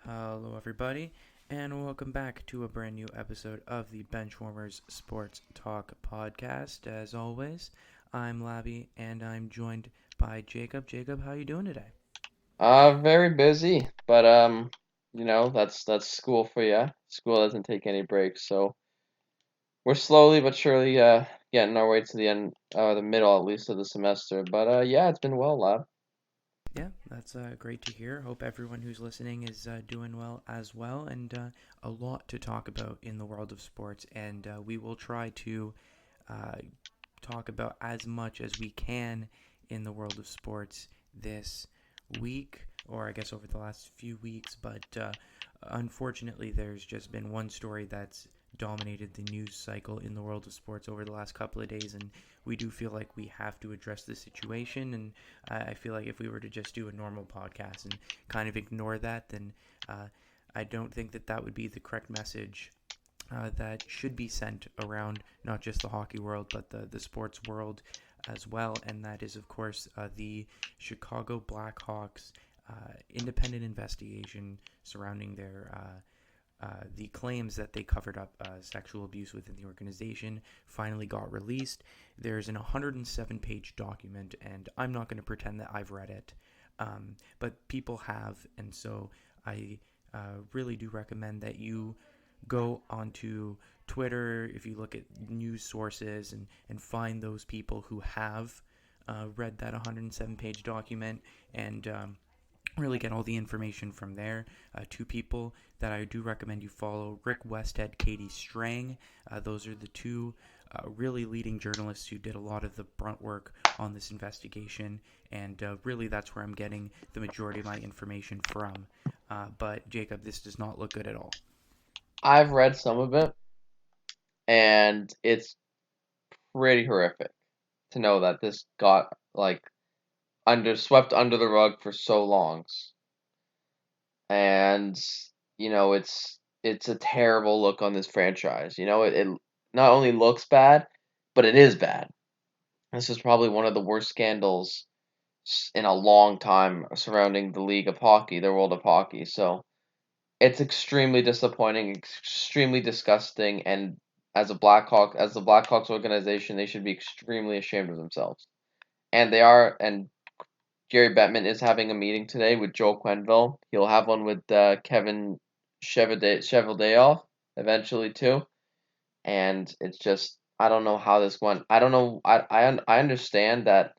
Hello, everybody, and welcome back to a brand new episode of the Benchwarmers Sports Talk podcast. As always, I'm Labi, and I'm joined by Jacob. Jacob, how you doing today? Very busy, but that's school for you. School doesn't take any breaks, so we're slowly but surely getting our way to the end, the middle at least of the semester. But yeah, it's been well, lab. Yeah, that's great to hear. Hope everyone who's listening is doing well as well, and a lot to talk about in the world of sports. And we will try to uh, talk about as much as we can in the world of sports this week, or I guess over the last few weeks. But unfortunately, there's just been one story that's dominated the news cycle in the world of sports over the last couple of days, and we do feel like we have to address the situation. And I feel like if we were to just do a normal podcast and kind of ignore that, then I don't think that that would be the correct message that should be sent around not just the hockey world, but the sports world as well. And that is, of course, the Chicago Blackhawks independent investigation surrounding the claims that they covered up sexual abuse within the organization finally got released. There's an 107-page document, and I'm not going to pretend that I've read it, but people have, and so I really do recommend that you go onto Twitter, if you look at news sources, and find those people who have read that 107-page document and really get all the information from there. Two people that I do recommend you follow: Rick Westhead, Katie Strang. Those are the two really leading journalists who did a lot of the brunt work on this investigation, and really that's where I'm getting the majority of my information from. But Jacob, this does not look good at all. I've read some of it, and it's pretty horrific to know that this got like swept under the rug for so long, and it's a terrible look on this franchise. It not only looks bad, but it is bad. This is probably one of the worst scandals in a long time surrounding the league of hockey, the world of hockey. So it's extremely disappointing, extremely disgusting, and as the Blackhawks organization, they should be extremely ashamed of themselves. And they are, and Jerry Bettman is having a meeting today with Joel Quenneville. He'll have one with Kevin Cheveldayoff eventually too. And it's just I don't know how this went. I don't know. I understand that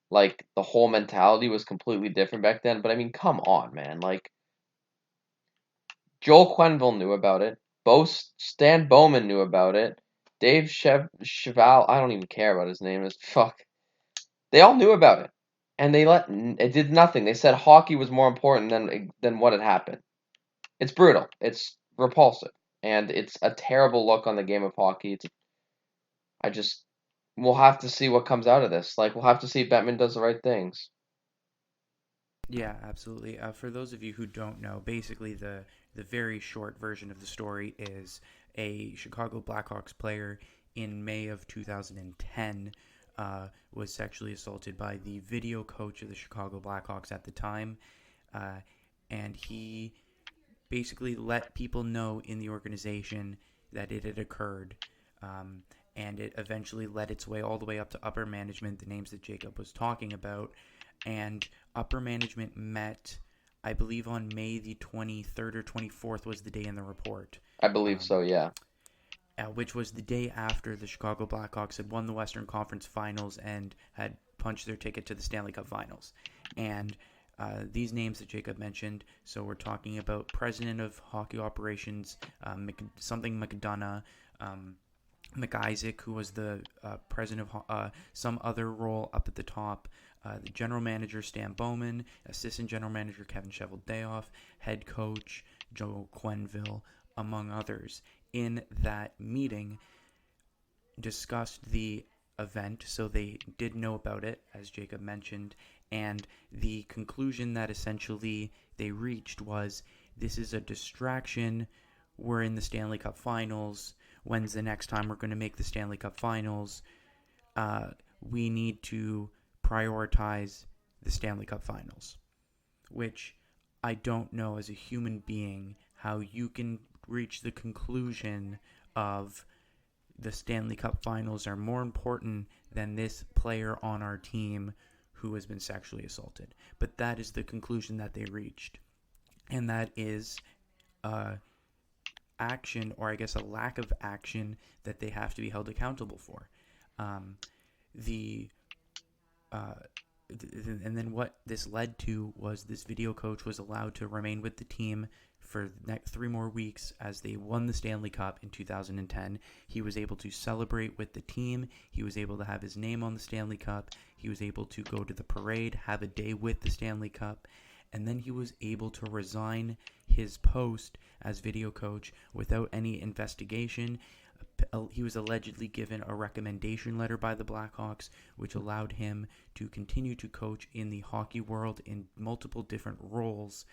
like the whole mentality was completely different back then, but I mean, come on, man. Like Joel Quenneville knew about it. Stan Bowman knew about it. Cheval, I don't even care about his name. Is fuck. They all knew about it, and it did nothing. They said hockey was more important than what had happened. It's brutal. It's repulsive, and it's a terrible look on the game of hockey. I just we'll have to see what comes out of this. Like we'll have to see if Bettman does the right things. Yeah, absolutely. For those of you who don't know, basically the very short version of the story is a Chicago Blackhawks player in May of 2010 was sexually assaulted by the video coach of the Chicago Blackhawks at the time, uh, and he basically let people know in the organization that it had occurred. And it eventually led its way all the way up to upper management, the names that Jacob was talking about. And upper management met, I believe, on May the 23rd or 24th was the day in the report, I believe um, so. Yeah. which was the day after the Chicago Blackhawks had won the Western Conference Finals and had punched their ticket to the Stanley Cup Finals. And these names that Jacob mentioned, so we're talking about president of hockey operations, something McDonough, McIsaac, who was the president of some other role up at the top, the general manager Stan Bowman, assistant general manager Kevin Cheveldayoff, head coach Joe Quenneville, among others. In that meeting, discussed the event, so they did know about it, as Jacob mentioned, and the conclusion that essentially they reached was this is a distraction. We're in the Stanley Cup Finals. When's the next time we're going to make the Stanley Cup Finals? We need to prioritize the Stanley Cup Finals, which I don't know as a human being how you can reach the conclusion of the Stanley Cup Finals are more important than this player on our team who has been sexually assaulted. But that is the conclusion that they reached. And that is action, or I guess a lack of action, that they have to be held accountable for. Um, the and then what this led to was this video coach was allowed to remain with the team for the next 3 more weeks as they won the Stanley Cup in 2010. He was able to celebrate with the team. He was able to have his name on the Stanley Cup. He was able to go to the parade, have a day with the Stanley Cup, and then he was able to resign his post as video coach without any investigation. He was allegedly given a recommendation letter by the Blackhawks, which allowed him to continue to coach in the hockey world in multiple different roles,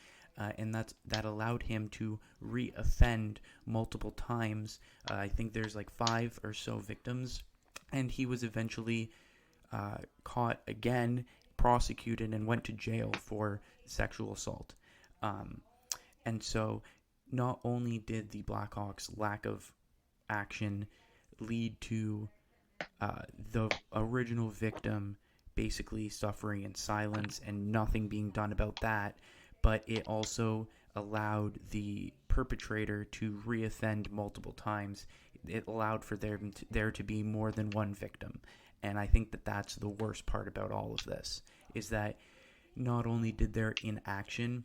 and that allowed him to re-offend multiple times. I think there's like 5 or so victims, and he was eventually caught again, prosecuted, and went to jail for sexual assault. And so not only did the Blackhawks' lack of action lead to the original victim basically suffering in silence and nothing being done about that, but it also allowed the perpetrator to reoffend multiple times. It allowed for there to be more than one victim. And I think that that's the worst part about all of this, is that not only did their inaction,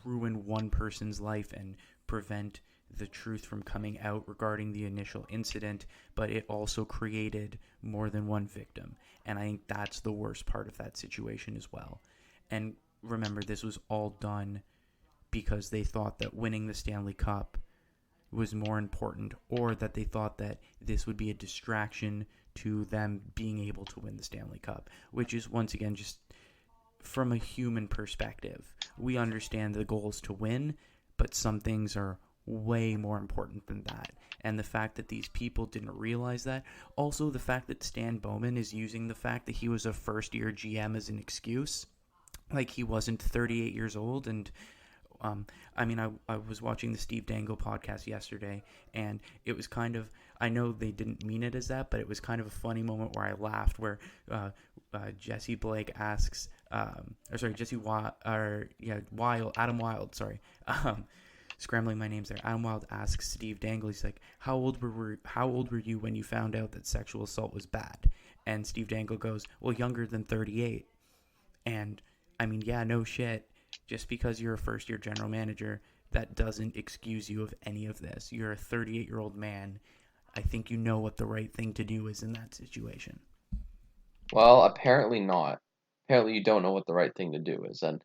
ruin one person's life and prevent the truth from coming out regarding the initial incident, but it also created more than one victim. And I think that's the worst part of that situation as well. And remember, this was all done because they thought that winning the Stanley Cup was more important, or that they thought that this would be a distraction to them being able to win the Stanley Cup, which is, once again, just from a human perspective. We understand the goal is to win, but some things are way more important than that. And the fact that these people didn't realize that. Also, the fact that Stan Bowman is using the fact that he was a first-year GM as an excuse. Like, he wasn't 38 years old. And I was watching the Steve Dangle podcast yesterday, and it was kind of, I know they didn't mean it as that, but it was kind of a funny moment where I laughed, where Jesse Blake asks, Adam Wild, scrambling my names there. Adam Wild asks Steve Dangle, he's like, how old were you when you found out that sexual assault was bad? And Steve Dangle goes, well, younger than 38. And I mean, yeah, no shit. Just because you're a first-year general manager, that doesn't excuse you of any of this. You're a 38-year-old man. I think you know what the right thing to do is in that situation. Well, apparently not. Apparently you don't know what the right thing to do is. And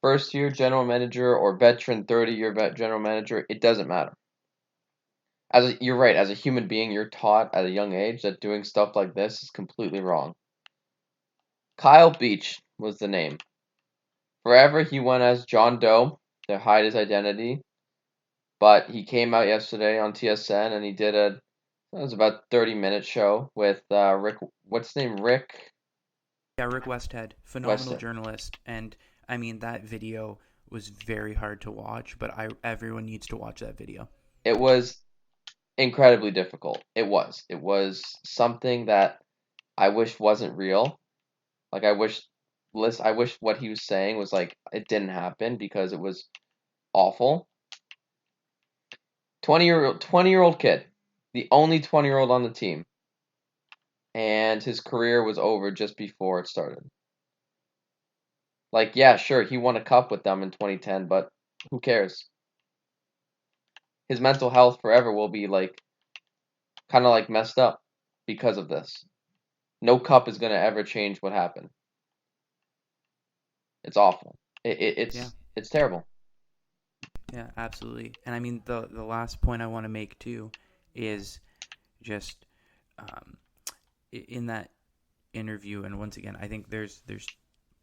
first-year general manager or veteran 30-year general manager, it doesn't matter. You're right, as a human being, you're taught at a young age that doing stuff like this is completely wrong. Kyle Beach was the name. Forever, he went as John Doe to hide his identity, but he came out yesterday on TSN and he did it was about 30-minute show with Rick. What's his name? Rick. Yeah, Rick Westhead, phenomenal journalist, and I mean that video was very hard to watch, but everyone needs to watch that video. It was incredibly difficult. It was something that I wish wasn't real. Like I wish what he was saying was like it didn't happen because it was awful. 20-year-old kid, the only 20-year-old on the team, and his career was over just before it started. Like, yeah, sure, he won a cup with them in 2010, but who cares? His mental health forever will be like kind of like messed up because of this. No cup is gonna ever change what happened. It's awful. It's terrible. Yeah, absolutely. And I mean, the last point I want to make too is just in that interview, and once again, I think there's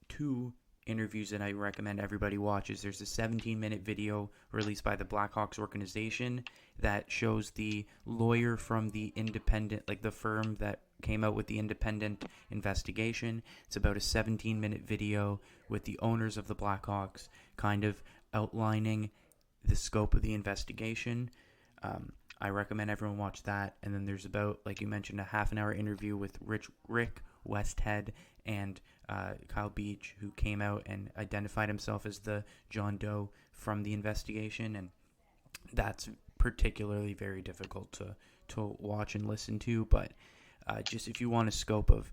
2 interviews that I recommend everybody watches. There's a 17-minute video released by the Blackhawks organization that shows the lawyer from the independent, like the firm that came out with the independent investigation. It's about a 17-minute video with the owners of the Blackhawks kind of outlining the scope of the investigation. I recommend everyone watch that. And then there's about, like you mentioned, a half-an-hour interview with Rick Westhead and Kyle Beach, who came out and identified himself as the John Doe from the investigation. And that's particularly very difficult to watch and listen to. But just if you want a scope of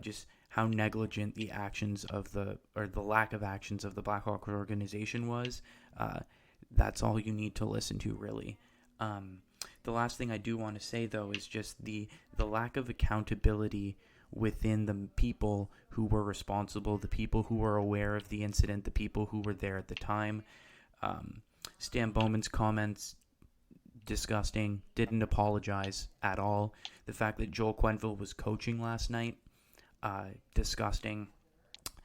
just how negligent the actions of the lack of actions of the Blackhawks organization was, that's all you need to listen to, really. The last thing I do want to say, though, is just the lack of accountability within the people who were responsible, the people who were aware of the incident, the people who were there at the time. Stan Bowman's comments, disgusting, didn't apologize at all. The fact that Joel Quenneville was coaching last night, disgusting.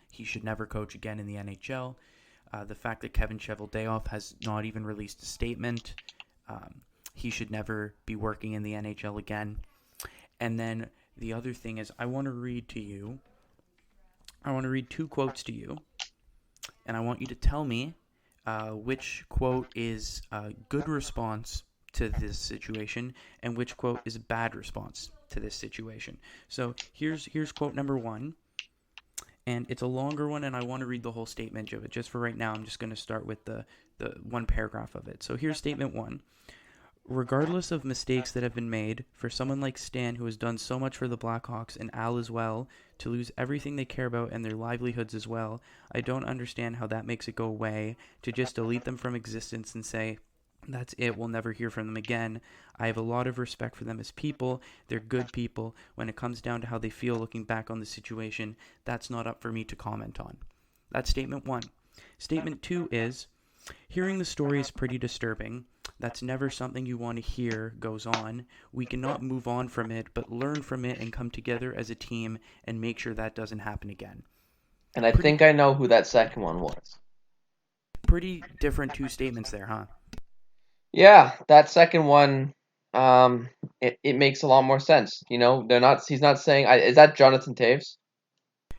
He should never coach again in the NHL. The fact that Kevin Cheveldayoff has not even released a statement. He should never be working in the NHL again. And then the other thing is, I want to read two quotes to you, and I want you to tell me which quote is a good response to this situation and which quote is a bad response to this situation. So here's quote number one, and it's a longer one, and I want to read the whole statement of it. Just for right now, I'm just going to start with the one paragraph of it. So here's statement one. Regardless of mistakes that have been made, for someone like Stan, who has done so much for the Blackhawks, and Al as well, to lose everything they care about and their livelihoods as well, I don't understand how that makes it go away, to just delete them from existence and say, that's it, we'll never hear from them again. I have a lot of respect for them as people. They're good people. When it comes down to how they feel looking back on the situation, that's not up for me to comment on. That's statement one. Statement two is, hearing the story is pretty disturbing. That's never something you want to hear goes on. We cannot move on from it, but learn from it and come together as a team and make sure that doesn't happen again. And I think I know who that second one was. Pretty different two statements there, huh? Yeah, that second one, it makes a lot more sense. You know, he's not saying, is that Jonathan Toews?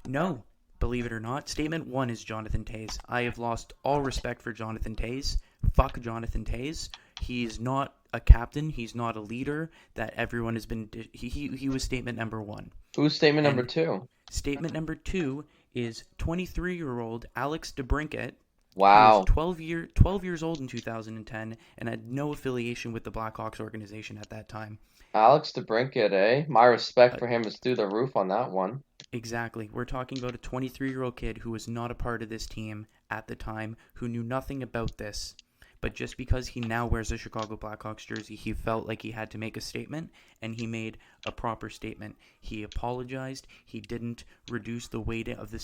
No, believe it or not. Statement one is Jonathan Toews. I have lost all respect for Jonathan Toews. Fuck Jonathan Toews. He's not a captain. He's not a leader that everyone has been. He was statement number one. Who's statement number two? Statement number two is 23-year-old Alex DeBrincat. Wow. He was 12 years old in 2010 and had no affiliation with the Blackhawks organization at that time. Alex DeBrincat, eh? My respect for him is through the roof on that one. Exactly. We're talking about a 23-year-old kid who was not a part of this team at the time, who knew nothing about this. But just because he now wears a Chicago Blackhawks jersey, he felt like he had to make a statement, and he made a proper statement. He apologized. He didn't reduce the weight of the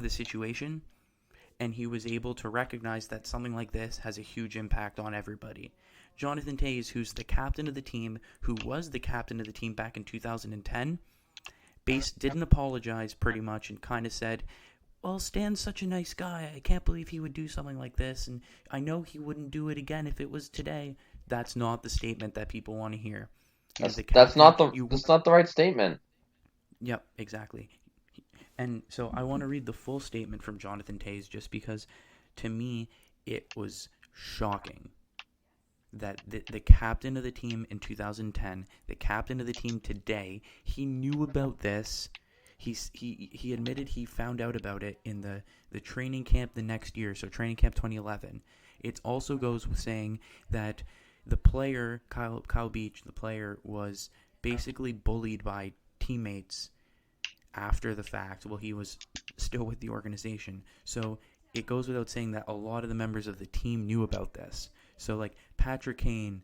situation, and he was able to recognize that something like this has a huge impact on everybody. Jonathan Toews, who's the captain of the team, who was the captain of the team back in 2010, didn't apologize pretty much and kind of said, well, Stan's such a nice guy. I can't believe he would do something like this, and I know he wouldn't do it again if it was today. That's not the statement that people want to hear. That's not the right statement. Yep, exactly. And so I want to read the full statement from Jonathan Toews just because, to me, it was shocking that the captain of the team in 2010, the captain of the team today, he knew about this. He admitted he found out about it in the training camp the next year, so training camp 2011. It also goes with saying that the player, Kyle Beach, the player, was basically bullied by teammates after the fact. Well, he was still with the organization. So it goes without saying that a lot of the members of the team knew about this. So like Patrick Kane,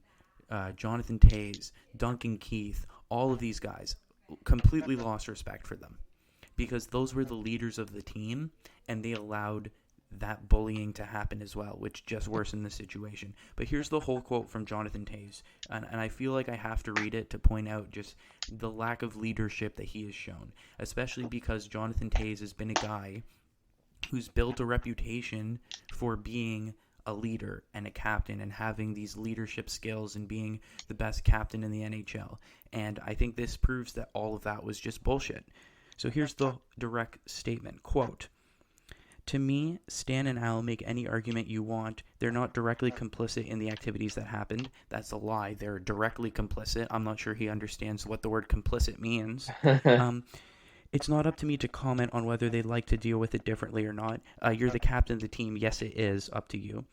Jonathan Toews, Duncan Keith, all of these guys completely lost respect for them because those were the leaders of the team and they allowed that bullying to happen as well, which just worsened the situation. But here's the whole quote from Jonathan Toews, and I feel like I have to read it to point out just the lack of leadership that he has shown, especially because Jonathan Toews has been a guy who's built a reputation for being a leader and a captain and having these leadership skills and being the best captain in the NHL. And I think this proves that all of that was just bullshit. So here's the direct statement. Quote, "To me, Stan and Al make any argument you want. They're not directly complicit in the activities that happened. That's a lie. They're directly complicit. I'm not sure he understands what the word complicit means. Um, it's not up to me to comment on whether they'd like to deal with it differently or not. You're the captain of the team. Yes, it is up to you.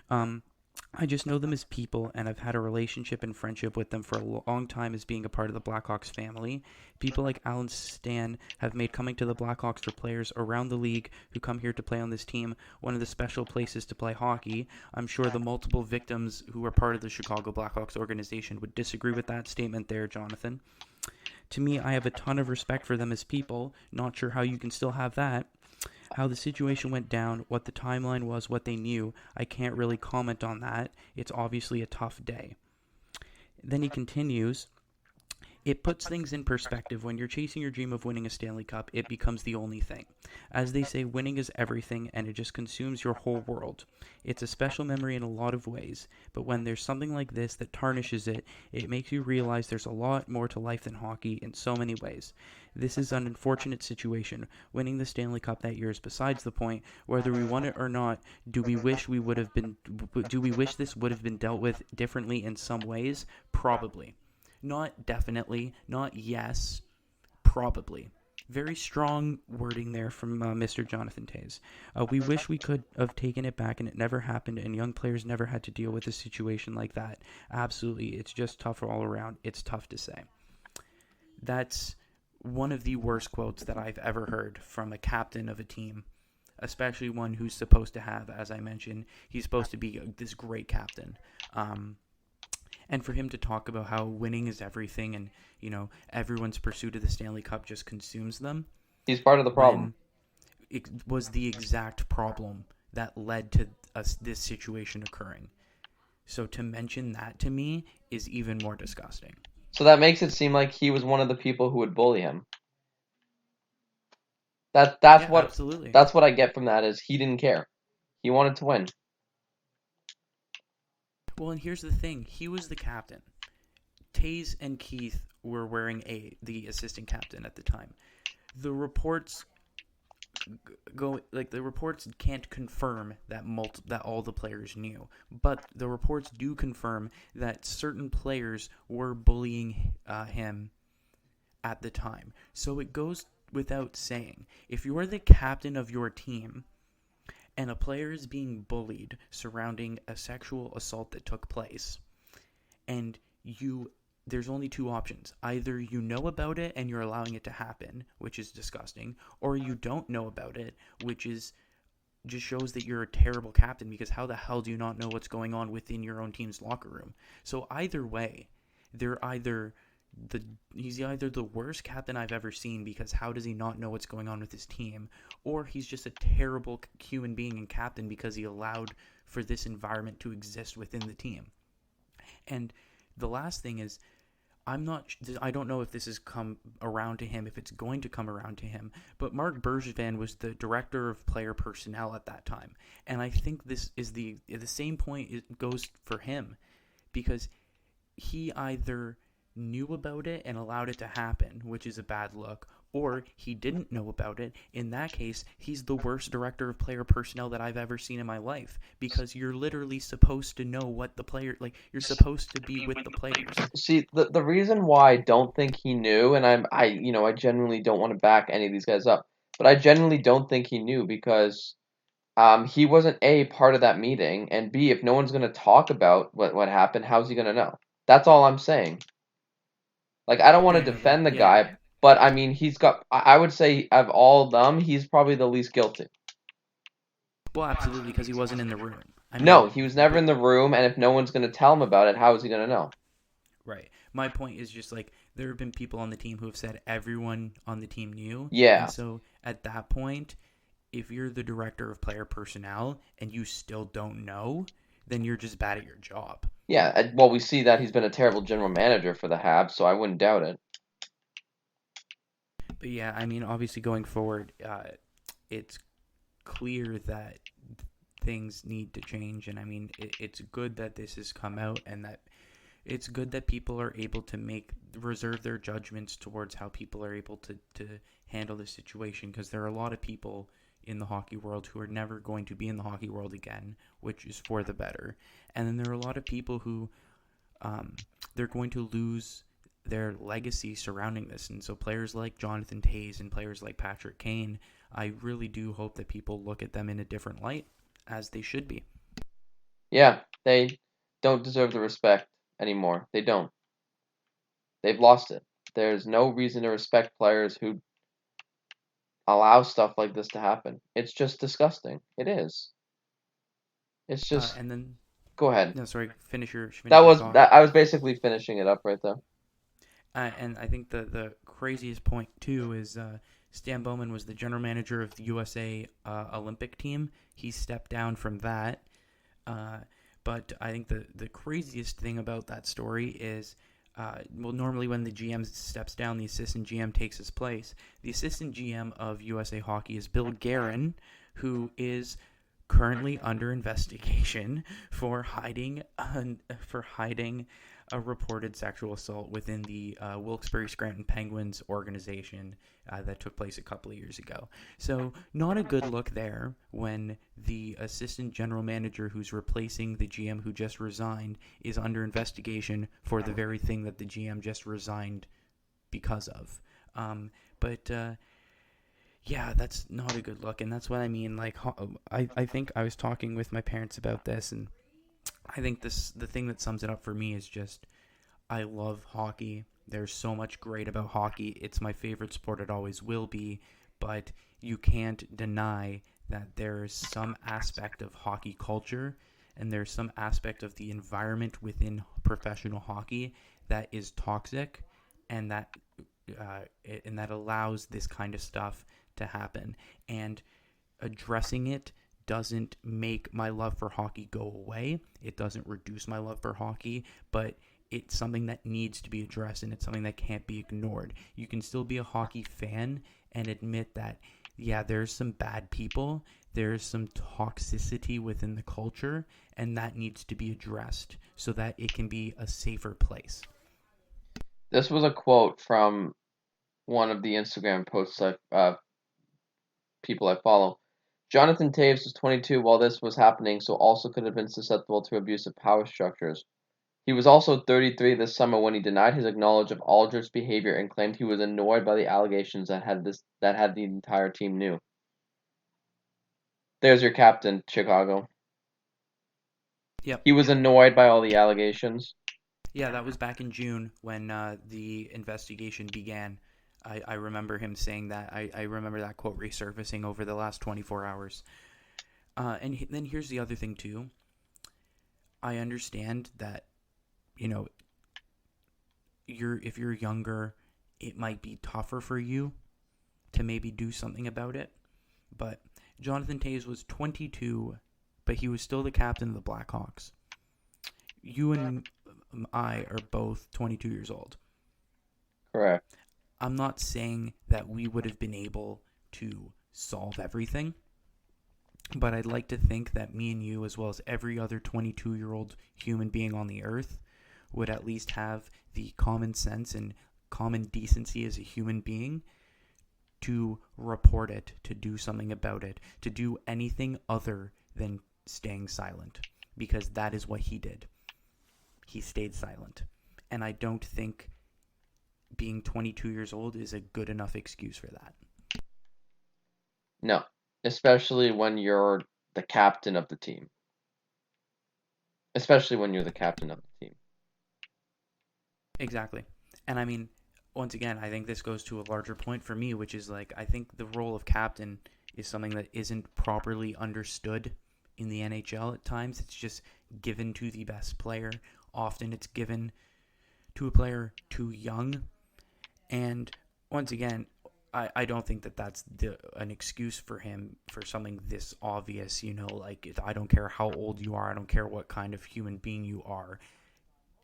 Um, I just know them as people, and I've had a relationship and friendship with them for a long time as being a part of the Blackhawks family. People like Alan Stan have made coming to the Blackhawks for players around the league who come here to play on this team one of the special places to play hockey. I'm sure the multiple victims who are part of the Chicago Blackhawks organization would disagree with that statement there, Jonathan. To me, I have a ton of respect for them as people. Not sure how you can still have that. How the situation went down, what the timeline was, what they knew, I can't really comment on that. It's obviously a tough day." Then he continues, "It puts things in perspective. When you're chasing your dream of winning a Stanley Cup, it becomes the only thing. As they say, winning is everything, and it just consumes your whole world. It's a special memory in a lot of ways, but when there's something like this that tarnishes it, it makes you realize there's a lot more to life than hockey in so many ways. This is an unfortunate situation. Winning the Stanley Cup that year is besides the point. Whether we won it or not, do we wish this would have been dealt with differently in some ways? Probably. Not definitely, not yes, probably." Very strong wording there from Mr. Jonathan Toews. "We wish we could have taken it back and it never happened and young players never had to deal with a situation like that. Absolutely, it's just tough all around. It's tough to say." That's one of the worst quotes that I've ever heard from a captain of a team, especially one who's supposed to have, as I mentioned, he's supposed to be this great captain. And for him to talk about how winning is everything and, everyone's pursuit of the Stanley Cup just consumes them. He's part of the problem. It was the exact problem that led to this situation occurring. So to mention that to me is even more disgusting. So that makes it seem like he was one of the people who would bully him. That's Yeah, what absolutely. that's what I get from that is he didn't care. He wanted to win. Well, and here's the thing. He was the captain. Toews and Keith were wearing the assistant captain at the time. The reports the reports can't confirm that that all the players knew, but the reports do confirm that certain players were bullying him at the time. So it goes without saying, if you're the captain of your team and a player is being bullied surrounding a sexual assault that took place, and there's only two options. Either you know about it and you're allowing it to happen, which is disgusting, or you don't know about it, which is just shows that you're a terrible captain, because how the hell do you not know what's going on within your own team's locker room? So either way, he's either the worst captain I've ever seen, because how does he not know what's going on with his team, or he's just a terrible human being and captain because he allowed for this environment to exist within the team. And the last thing is, I don't know if this has come around to him, if it's going to come around to him, but Mark Bergevin was the director of player personnel at that time. And I think this is the same point it goes for him, because he either knew about it and allowed it to happen, which is a bad look, or he didn't know about it. In that case, he's the worst director of player personnel that I've ever seen in my life, because you're literally supposed to know what the player, you're supposed to be with the players. See, the reason why I don't think he knew, and I genuinely don't want to back any of these guys up, but I genuinely don't think he knew because he wasn't A, part of that meeting, and B, if no one's going to talk about what happened, how's he going to know? That's all I'm saying. I don't want to defend the guy, but I mean, I would say of all of them, he's probably the least guilty. Well, absolutely, because he wasn't in the room. No, he was never in the room, and if no one's going to tell him about it, how is he going to know? Right. My point is just there have been people on the team who have said everyone on the team knew. Yeah. And so at that point, if you're the director of player personnel and you still don't know, then you're just bad at your job. Yeah, well, we see that he's been a terrible general manager for the Habs, so I wouldn't doubt it. But yeah, I mean, obviously going forward, it's clear that things need to change. And I mean, it's good that this has come out, and that it's good that people are able to reserve their judgments towards how people are able to handle this situation, because there are a lot of people in the hockey world who are never going to be in the hockey world again, which is for the better. And then there are a lot of people who they're going to lose their legacy surrounding this. And so players like Jonathan Toews and players like Patrick Kane, I really do hope that people look at them in a different light, as they should be. Yeah, they don't deserve the respect anymore. They don't. They've lost it. There's no reason to respect players who allow stuff like this to happen. It's just disgusting. It is. It's just. And then, Go ahead. no, sorry, That finish your was thought. that. I was basically finishing it up right there. And I think the craziest point too is Stan Bowman was the general manager of the USA Olympic team. He stepped down from that. But I think the craziest thing about that story is, well, normally when the GM steps down, the assistant GM takes his place. The assistant GM of USA Hockey is Bill Guerin, who is currently under investigation for hiding a reported sexual assault within the Wilkes-Barre Scranton Penguins organization that took place a couple of years ago. So not a good look there when the assistant general manager who's replacing the GM who just resigned is under investigation for the very thing that the GM just resigned because of. Yeah, that's not a good look, and that's what I mean. Like, I think I was talking with my parents about this, and I think the thing that sums it up for me is just, I love hockey. There's so much great about hockey. It's my favorite sport. It always will be. But you can't deny that there's some aspect of hockey culture, and there's some aspect of the environment within professional hockey that is toxic, and that allows this kind of stuff to happen. And addressing it doesn't make my love for hockey go away. It doesn't reduce my love for hockey, but it's something that needs to be addressed, and it's something that can't be ignored. You can still be a hockey fan and admit that, yeah, there's some bad people, there's some toxicity within the culture, and that needs to be addressed so that it can be a safer place. This was a quote from one of the Instagram posts people I follow. Jonathan Toews was 22 while this was happening, so also could have been susceptible to abusive power structures. He was also 33 this summer when he denied his acknowledge of Aldridge's behavior and claimed he was annoyed by the allegations that had the entire team knew. There's your captain, Chicago. Yep. He was annoyed by all the allegations. Yeah, that was back in June when the investigation began. I remember him saying that. I remember that quote resurfacing over the last 24 hours. And then here's the other thing, too. I understand that, if you're younger, it might be tougher for you to maybe do something about it. But Jonathan Toews was 22, but he was still the captain of the Blackhawks. You and I are both 22 years old. Correct. I'm not saying that we would have been able to solve everything, but I'd like to think that me and you, as well as every other 22-year-old human being on the earth, would at least have the common sense and common decency as a human being to report it, to do something about it, to do anything other than staying silent, because that is what he did. He stayed silent. And I don't think being 22 years old is a good enough excuse for that. No, especially when you're the captain of the team. Especially when you're the captain of the team. Exactly. And I mean, once again, I think this goes to a larger point for me, which is like, I think the role of captain is something that isn't properly understood in the NHL at times. It's just given to the best player. Often it's given to a player too young. And once again, I don't think that that's an excuse for him for something this obvious. Like, I don't care how old you are. I don't care what kind of human being you are.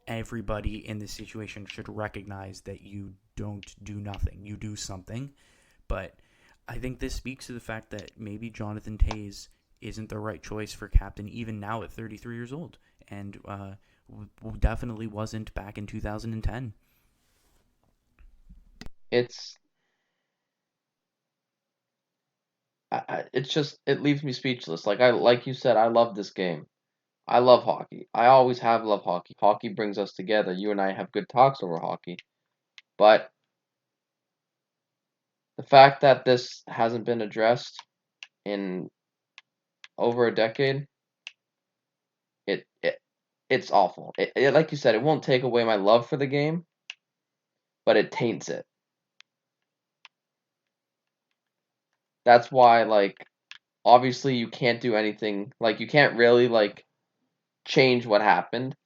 Everybody in this situation should recognize that you don't do nothing. You do something. But I think this speaks to the fact that maybe Jonathan Toews isn't the right choice for captain even now at 33 years old, and definitely wasn't back in 2010. It's it's just it leaves me speechless. Like you said, I love this game. I love hockey. I always have loved hockey. Hockey brings us together. You and I have good talks over hockey. But the fact that this hasn't been addressed in over a decade, it, it it's awful. Like you said, it won't take away my love for the game, but it taints it. That's why, like, obviously you can't do anything. Like, you can't really like change what happened.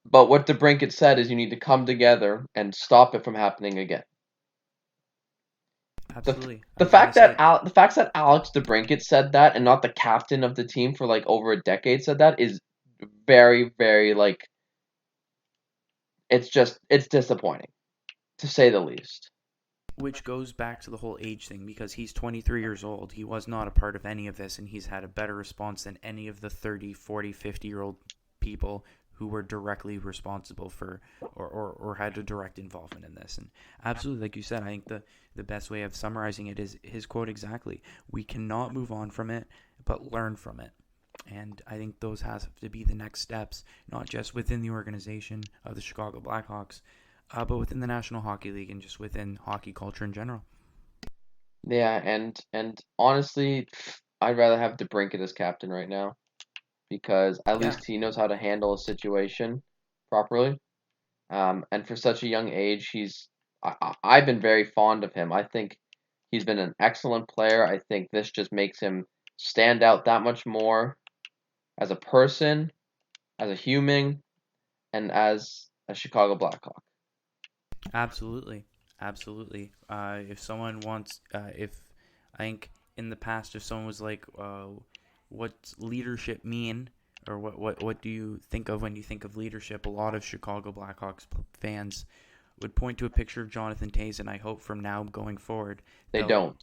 But what DeBrincat said is you need to come together and stop it from happening again. The Absolutely. I the was gonna fact that say, the fact that Alex DeBrincat said that and not the captain of the team for like over a decade said that is very very like it's disappointing to say the least. which goes back to the whole age thing because he's 23 years old. He was not a part of any of this, and he's had a better response than any of the 30, 40, 50-year-old people who were directly responsible for or had a direct involvement in this. And absolutely, like you said, I think the best way of summarizing it is his quote exactly. We cannot move on from it, but learn from it. And I think those have to be the next steps, not just within the organization of the Chicago Blackhawks, but within the National Hockey League and just within hockey culture in general. Yeah, and honestly, I'd rather have DeBrincat as captain right now because at Yeah, least he knows how to handle a situation properly. And for such a young age, I've been very fond of him. I think he's been an excellent player. I think this just makes him stand out that much more as a person, as a human, and as a Chicago Blackhawk. absolutely, absolutely. If someone wants, if I think in the past, if someone was like, "What's leadership mean?" or what do you think of when you think of leadership? A lot of Chicago Blackhawks fans would point to a picture of Jonathan Toews, and I hope from now going forward They don't.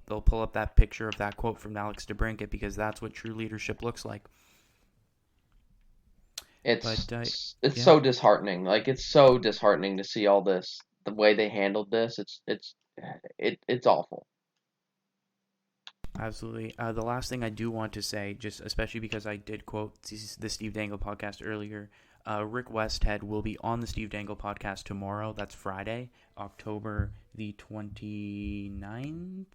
they'll pull up that picture of that quote from Alex DeBrincat because that's what true leadership looks like. It's But it's yeah, so disheartening. Like it's so disheartening to see all this, the way they handled this. It's awful. absolutely. The last thing I do want to say, just especially because I did quote the Steve Dangle podcast earlier, Rick Westhead will be on the Steve Dangle podcast tomorrow. That's Friday, October the 29th.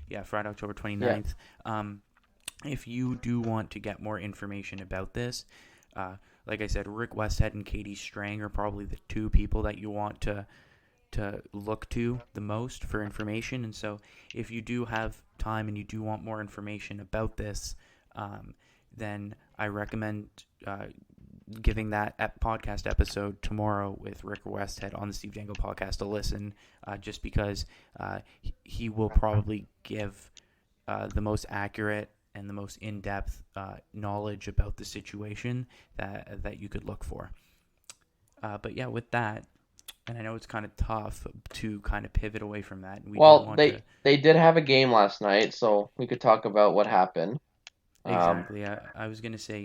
Yeah, Friday, October Yeah. 29th. If you do want to get more information about this, uh, like I said, Rick Westhead and Katie Strang are probably the two people that you want to look to the most for information. And so, if you do have time and you do want more information about this, then I recommend giving that podcast episode tomorrow with Rick Westhead on the Steve Dangle podcast a listen, just because he will probably give the most accurate and the most in-depth knowledge about the situation that you could look for. But yeah, with that, and I know it's kind of tough to kind of pivot away from that, and we do Well, want to they did have a game last night, so we could talk about what happened. Um, exactly. I was gonna say,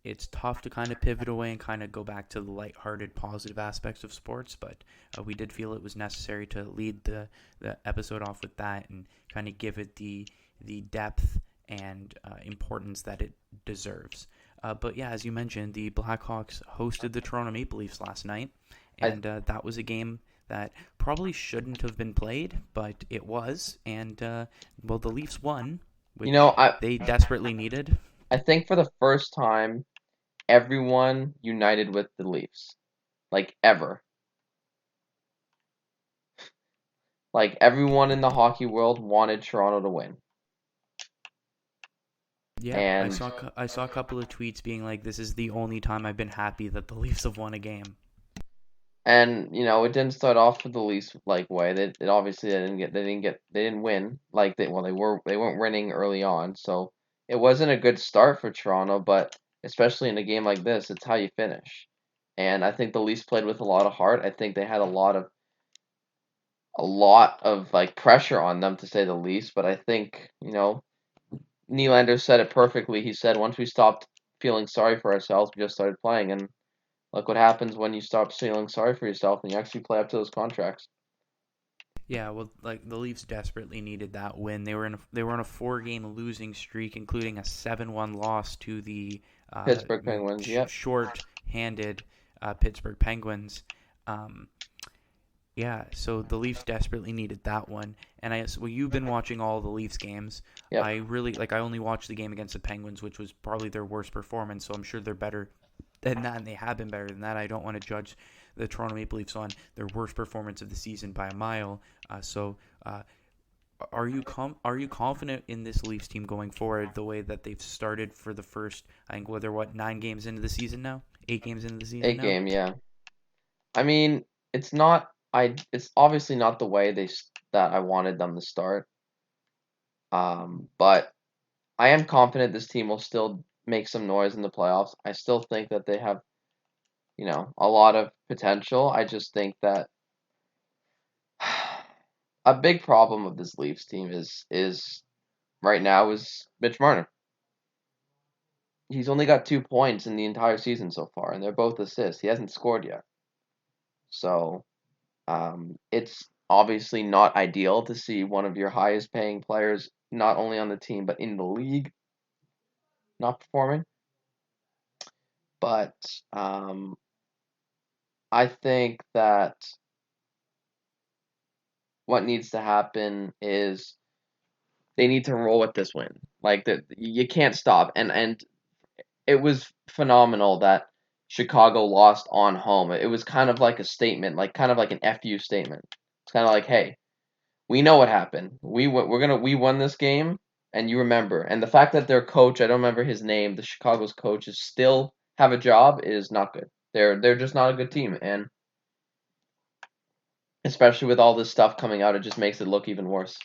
it's tough to kind of pivot away and kind of go back to the lighthearted, positive aspects of sports, but we did feel it was necessary to lead the episode off with that and kind of give it the depth and importance that it deserves. But yeah, as you mentioned, the Blackhawks hosted the Toronto Maple Leafs last night, I and that was a game that probably shouldn't have been played, but it was, and well, the Leafs won, you know which they desperately needed. I think for the first time, everyone united with the Leafs, like ever. Like everyone in the hockey world wanted Toronto to win, Yeah, and I saw a couple of tweets being like, "This is the only time I've been happy that the Leafs have won a game." it didn't start off with the Leafs like way. It obviously they didn't win like they weren't winning early on, so it wasn't a good start for Toronto. But especially in a game like this, it's how you finish. And I think the Leafs played with a lot of heart. I think they had a lot of like pressure on them to say the least. But I think Nylander said it perfectly. He said once we stopped feeling sorry for ourselves, we just started playing, and look what happens when you stop feeling sorry for yourself and you actually play up to those contracts. Yeah, well, like the Leafs desperately needed that win. They were on a 4-game losing streak, including a 7-1 loss to the Pittsburgh Penguins, yep. short-handed Pittsburgh Penguins. Um, yeah, so the Leafs desperately needed that one. And you've been watching all the Leafs games. Yep. I only watched the game against the Penguins, which was probably their worst performance. So I'm sure they're better than that, and they have been better than that. I don't want to judge the Toronto Maple Leafs on their worst performance of the season by a mile. Are you confident in this Leafs team going forward? The way that they've started for the first, I think, 9 games into the season now, 8 games into the season Eight now. game, yeah. I mean, it's not. It's obviously not the way that I wanted them to start. But I am confident this team will still make some noise in the playoffs. I still think that they have, a lot of potential. I just think that a big problem of this Leafs team is right now is Mitch Marner. He's only got 2 points in the entire season so far, and they're both assists. He hasn't scored yet. So it's obviously not ideal to see one of your highest paying players, not only on the team, but in the league, not performing. But I think that what needs to happen is they need to roll with this win. Like you can't stop. And it was phenomenal that Chicago lost on home. It was kind of like a statement, like kind of like an FU statement. It's kind of like, hey, we know what happened. We won this game, and you remember. And the fact that their coach, I don't remember his name, the Chicago's coach, is still have a job is not good. They're just not a good team, and especially with all this stuff coming out, it just makes it look even worse.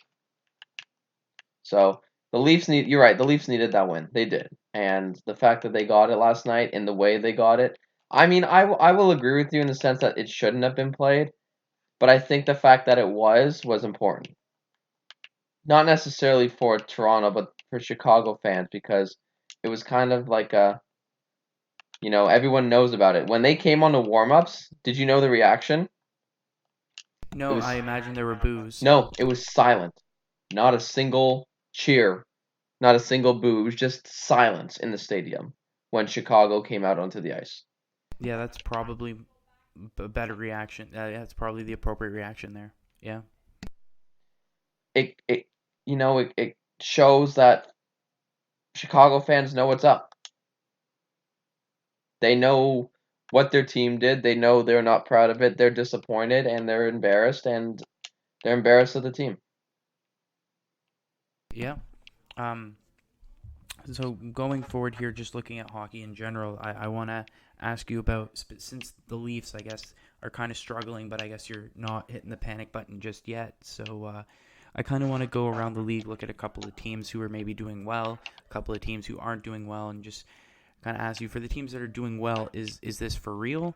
So you're right, the Leafs needed that win. They did. And the fact that they got it last night in the way they got it, I mean, I will agree with you in the sense that it shouldn't have been played, but I think the fact that it was important. Not necessarily for Toronto, but for Chicago fans, because it was kind of like everyone knows about it. When they came on the warm-ups, did you know the reaction? No, I imagine there were boos. No, it was silent. Not a single cheer, not a single boo. It was just silence in the stadium when Chicago came out onto the ice. Yeah, that's probably a better reaction. Yeah, it's probably the appropriate reaction there. Yeah. It shows that Chicago fans know what's up. They know what their team did. They know they're not proud of it. They're disappointed and they're embarrassed, and they're embarrassed of the team. Yeah. Um. So going forward here, just looking at hockey in general, I want to ask you about, since the Leafs, I guess, are kind of struggling, but I guess you're not hitting the panic button just yet. So I kind of want to go around the league, look at a couple of teams who are maybe doing well, a couple of teams who aren't doing well, and just kind of ask you, for the teams that are doing well, is this for real?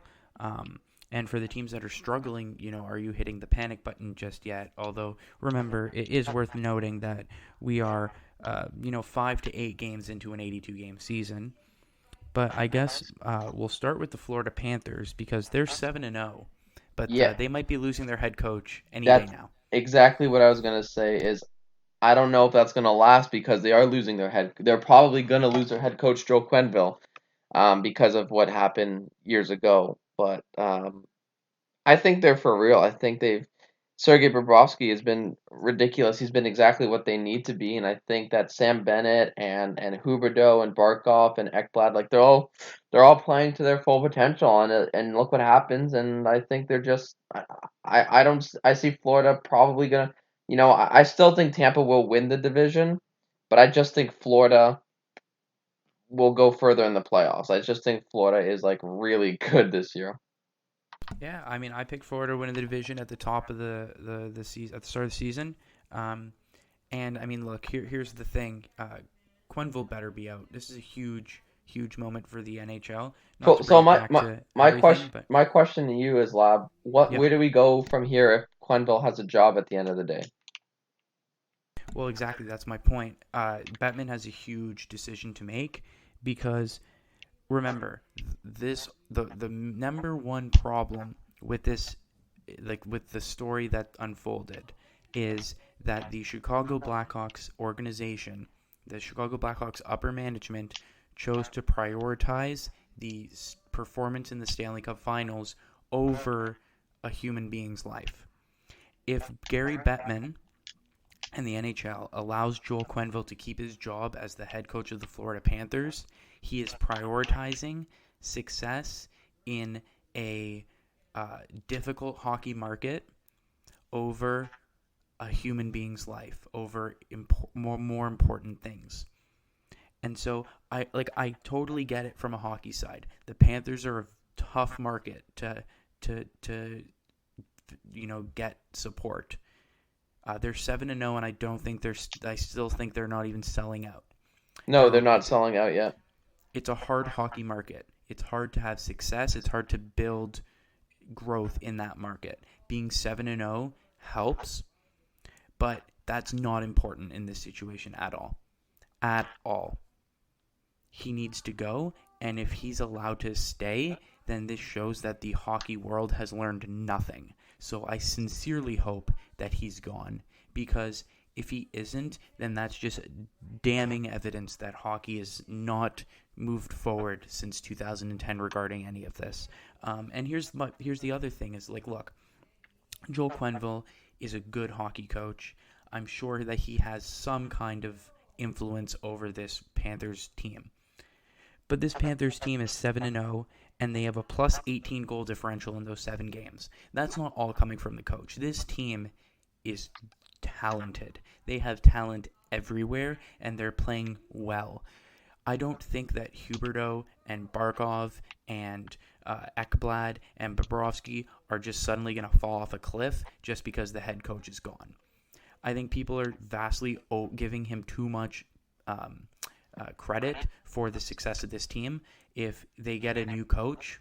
And for the teams that are struggling, are you hitting the panic button just yet? Although, remember, it is worth noting that we are 5 to 8 games into an 82-game season. But I guess we'll start with the Florida Panthers, because they're 7-0, but Yeah, they might be losing their head coach any day that's now. exactly what I was gonna say. Is I don't know if that's gonna last because they are losing their head. They're probably gonna lose their head coach Joe Quenneville, because of what happened years ago. But I think they're for real. I think Sergei Bobrovsky has been ridiculous. He's been exactly what they need to be, and I think that Sam Bennett and Huberdeau and Barkov and Ekblad, like they're all playing to their full potential, and look what happens. And I think they're just I don't I see Florida probably gonna I still think Tampa will win the division, but I just think Florida will go further in the playoffs. I just think Florida is like really good this year. Yeah, I mean, I picked Florida winning the division at the top of the season, at the start of the season. Um, and I mean, look, here's the thing: Quenville better be out. This is a huge moment for the NHL. Not Cool. to bring So it my, back my to my everything, question but my question to you is, Lab, yep. where do we go from here if Quenneville has a job at the end of the day. Well, exactly. That's my point. Bettman has a huge decision to make because remember the number one problem with this, like with the story that unfolded, is that the Chicago Blackhawks organization, the Chicago Blackhawks upper management, chose to prioritize the performance in the Stanley Cup Finals over a human being's life. If Gary Bettman and the NHL allows Joel Quenneville to keep his job as the head coach of the Florida Panthers, he is prioritizing success in a difficult hockey market over a human being's life, over more important things. And so I totally get it from a hockey side. The Panthers are a tough market to get support. They're 7-0, and I don't think they're. I still think they're not even selling out. No, they're not selling out yet. It's a hard hockey market. It's hard to have success. It's hard to build growth in that market. Being 7-0 helps, but that's not important in this situation at all. At all. He needs to go, and if he's allowed to stay, then this shows that the hockey world has learned nothing. So I sincerely hope that he's gone, because if he isn't, then that's just damning evidence that hockey has not moved forward since 2010 regarding any of this. And here's the other thing is, like, look, Joel Quenneville is a good hockey coach. I'm sure that he has some kind of influence over this Panthers team. But this Panthers team is 7-0, and they have a plus 18 goal differential in those 7 games. That's not all coming from the coach. This team is talented. They have talent everywhere, and they're playing well. I don't think that Huberdeau and Barkov and Ekblad and Bobrovsky are just suddenly going to fall off a cliff just because the head coach is gone. I think people are vastly giving him too much credit for the success of this team. If they get a new coach,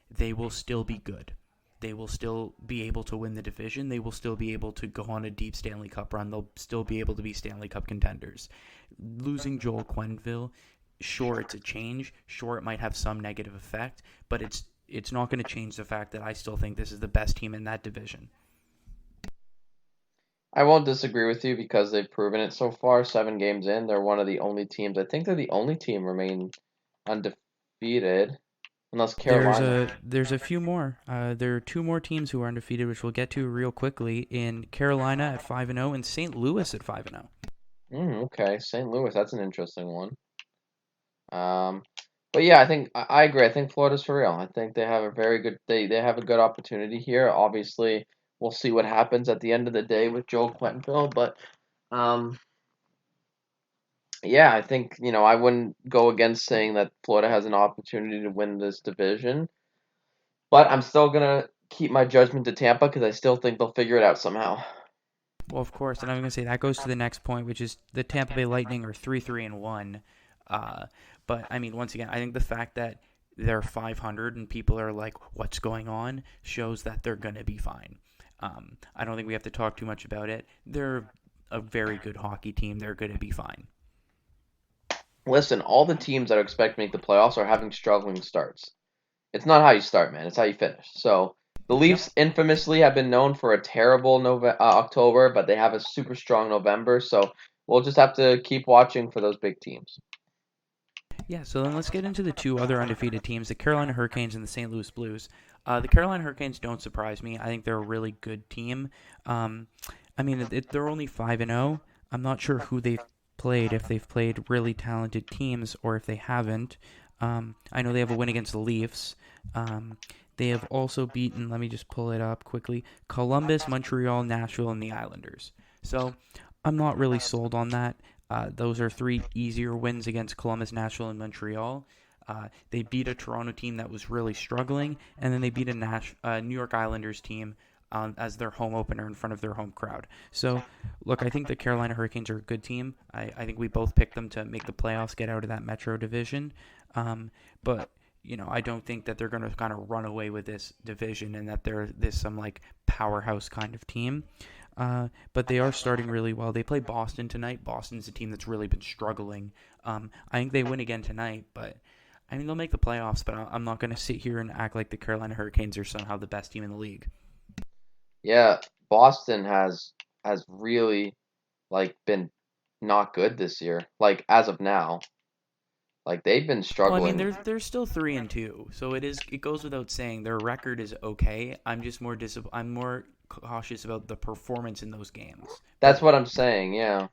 they will still be good. They will still be able to win the division. They will still be able to go on a deep Stanley Cup run. They'll still be able to be Stanley Cup contenders. Losing Joel Quenneville, sure, it's a change. Sure, it might have some negative effect, but it's not going to change the fact that I still think this is the best team in that division. I won't disagree with you because they've proven it so far. 7 games in, they're one of the only teams. I think they're the only team remain undefeated, unless Carolina. There's a few more. There are 2 more teams who are undefeated, which we'll get to real quickly. In Carolina at 5-0 and St. Louis at 5-0. Okay, St. Louis. That's an interesting one. But yeah, I think I agree. I think Florida's for real. I think they have a very good. They have a good opportunity here. Obviously, we'll see what happens at the end of the day with Joel Quenneville, but yeah, I think I wouldn't go against saying that Florida has an opportunity to win this division, but I'm still gonna keep my judgment to Tampa because I still think they'll figure it out somehow. Well, of course, and I'm going to say that goes to the next point, which is the Tampa Bay Lightning are 3-3-1. But I mean, once again, I think the fact that they're 500 and people are like, "What's going on?" shows that they're going to be fine. I don't think we have to talk too much about it. They're a very good hockey team. They're going to be fine. Listen, all the teams that are expected to make the playoffs are having struggling starts. It's not how you start, man. It's how you finish. So the Leafs infamously have been known for a terrible October, but they have a super strong November. So we'll just have to keep watching for those big teams. Yeah, so then let's get into the 2 other undefeated teams, the Carolina Hurricanes and the St. Louis Blues. The Carolina Hurricanes don't surprise me. I think they're a really good team. I mean, they're only 5-0. I'm not sure who they've played, if they've played really talented teams or if they haven't. I know they have a win against the Leafs. They have also beaten, let me just pull it up quickly, Columbus, Montreal, Nashville, and the Islanders. So I'm not really sold on that. Those are 3 easier wins against Columbus, Nashville, and Montreal. They beat a Toronto team that was really struggling, and then they beat a New York Islanders team as their home opener in front of their home crowd. So, look, I think the Carolina Hurricanes are a good team. I think we both picked them to make the playoffs, get out of that Metro division. But I don't think that they're going to kind of run away with this division and that they're this some like powerhouse kind of team. But they are starting really well. They play Boston tonight. Boston's a team that's really been struggling. I think they win again tonight, but I mean they'll make the playoffs. But I'm not going to sit here and act like the Carolina Hurricanes are somehow the best team in the league. Yeah, Boston has really like been not good this year. Like as of now, like they've been Well, I mean struggling. they're still 3-2, so it goes without saying their record is okay. I'm more cautious about the performance in those games. That's But what I'm saying. Yeah,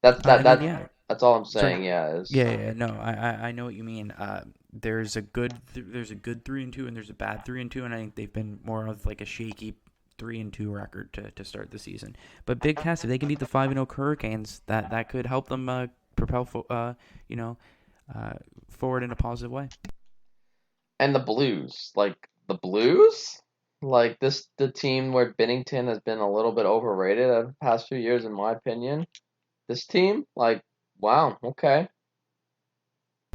that's I that mean, that yeah. that's all I'm Sorry. saying. Yeah, is Yeah, no, I know what you mean. There's a good 3-2 and there's a bad 3-2, and I think they've been more of like a shaky 3-2 record to start the season. But big test if they can beat the 5-0 Hurricanes, that could help them propel you know forward in a positive way. and the Blues, like the team where Bennington has been a little bit overrated over the past few years, in my opinion. This team, like, wow, okay.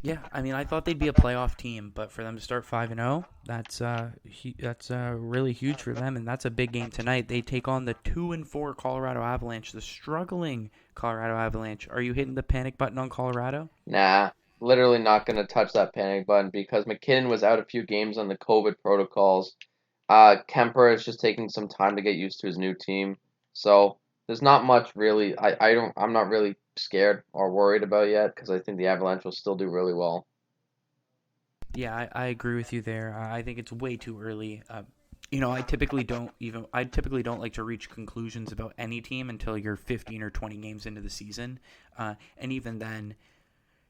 Yeah, I mean, I thought they'd be a playoff team, but for them to start 5-0, that's really huge for them, and that's a big game tonight. They take on the 2-4 Colorado Avalanche, the struggling Colorado Avalanche. Are you hitting the panic button on Colorado? Nah, literally not going to touch that panic button because McKinnon was out a few games on the COVID protocols. Kemper is just taking some time to get used to his new team. So there's not much really. I'm not really scared or worried about yet because I think the Avalanche will still do really well. Yeah, I agree with you there. I think it's way too early. I typically don't like to reach conclusions about any team until you're 15 or 20 games into the season, and even then,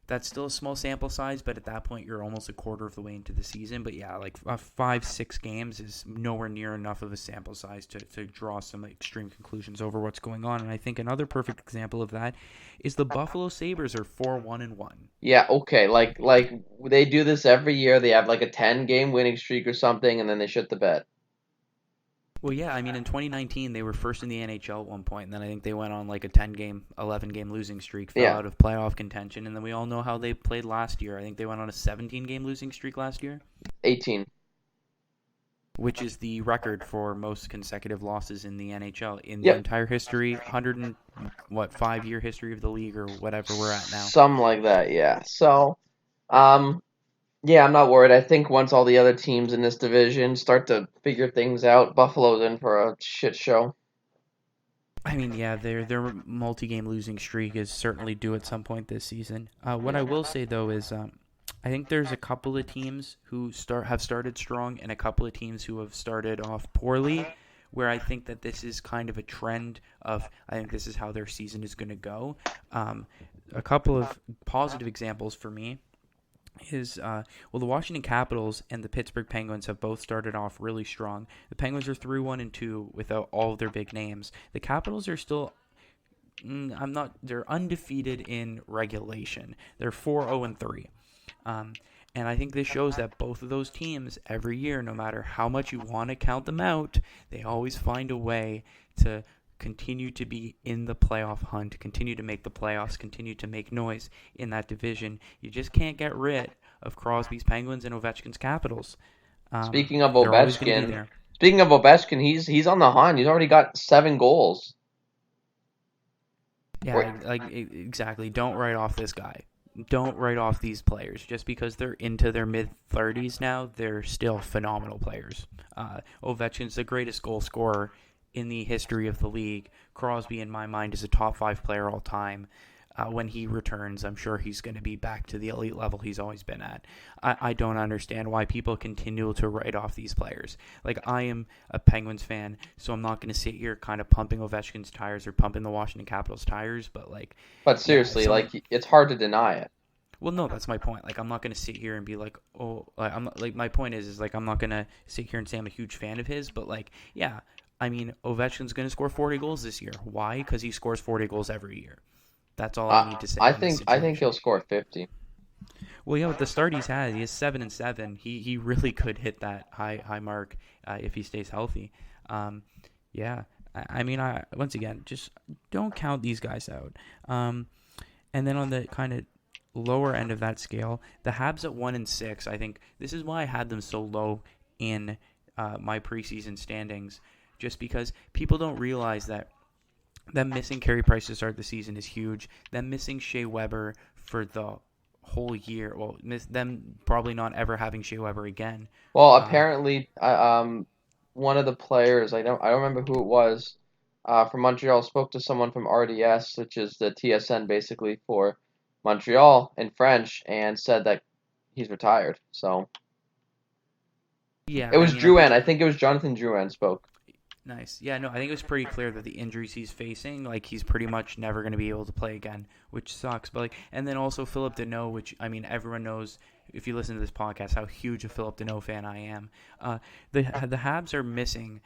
that's still a small sample size, but at that point you're almost a quarter of the way into the season. But yeah, like 5-6 games is nowhere near enough of a sample size to draw some extreme conclusions over what's going on. And I think another perfect example of that is the Buffalo Sabres are 4-1-1. Yeah, okay. Like they do this every year. They have like a 10-game winning streak or something, and then they shit the bed. Well, yeah, I mean, in 2019, they were first in the NHL at one point, and then I think they went on like a 10-game, 11-game losing streak, fell Yeah, out of playoff contention, and then we all know how they played last year. I think they went on a 17-game losing streak last year, 18. which is the record for most consecutive losses in the NHL in the Yep. entire history, 100 and what 5-year history of the league or whatever we're at now. Something like that, yeah. So, um, yeah, I'm not worried. I think once all the other teams in this division start to figure things out, Buffalo's in for a shit show. I mean, yeah, their multi-game losing streak is certainly due at some point this season. What I will say though is, I think there's a couple of teams who have started strong and a couple of teams who have started off poorly. Where I think that this is kind of a trend of, I think this is how their season is going to go. A couple of positive examples for me is the Washington Capitals and the Pittsburgh Penguins have both started off really strong. The Penguins are 3-1-2 without all of their big names. The Capitals are still they're undefeated in regulation. They're 4-0-3. And I think this shows that both of those teams every year, no matter how much you want to count them out, they always find a way to continue to be in the playoff hunt, continue to make the playoffs, continue to make noise in that division. You just can't get rid of Crosby's Penguins and Ovechkin's Capitals. Speaking of They're always going to be Ovechkin, there. he's on the hunt. He's already got 7 goals. Wait, Yeah, like exactly. Don't write off this guy. Don't write off these players just because they're into their mid 30s now. They're still phenomenal players. Ovechkin's the greatest goal scorer in the history of the league. Crosby, in my mind, is a top 5 player all time. When he returns, I'm sure he's going to be back to the elite level he's always been at. I don't understand why people continue to write off these players. Like, I am a Penguins fan, so I'm not going to sit here kind of pumping Ovechkin's tires or pumping the Washington Capitals tires, but like, but yeah, seriously, like it's hard to deny it. well, no, that's my point. Like, I'm not gonna sit here and be like, oh, like, I'm not, like, my point is like, I'm not gonna sit here and say I'm a huge fan of his, but like, yeah, I mean, Ovechkin's gonna score 40 goals this year. Why? Because he scores 40 goals every year. That's all I need to say I in this think he'll situation. score 50. Well, yeah, with the start he has 7-7. He really could hit that high mark if he stays healthy. Um, yeah, I mean, once again, just don't count these guys out. And then on the kind of lower end of that scale. The Habs at 1-6. I think this is why I had them so low in my preseason standings, just because people don't realize that them missing Carey Price to start the season is huge. Them missing Shea Weber for the whole year. Well, them probably not ever having Shea Weber again. Well, Uh, apparently, one of the players, I don't remember who it was, from Montreal spoke to someone from RDS, which is the TSN basically for Montreal in French, and said that he's retired. So yeah, it I was mean, I think Drouin. I think it was Jonathan Drouin spoke. nice. Yeah, no, I think it was pretty clear that the injuries he's facing, like he's pretty much never going to be able to play again, which sucks. But like, and then also Philip Deneau, which I mean, everyone knows if you listen to this podcast how huge a Philip Deneau fan I am. The Habs are missing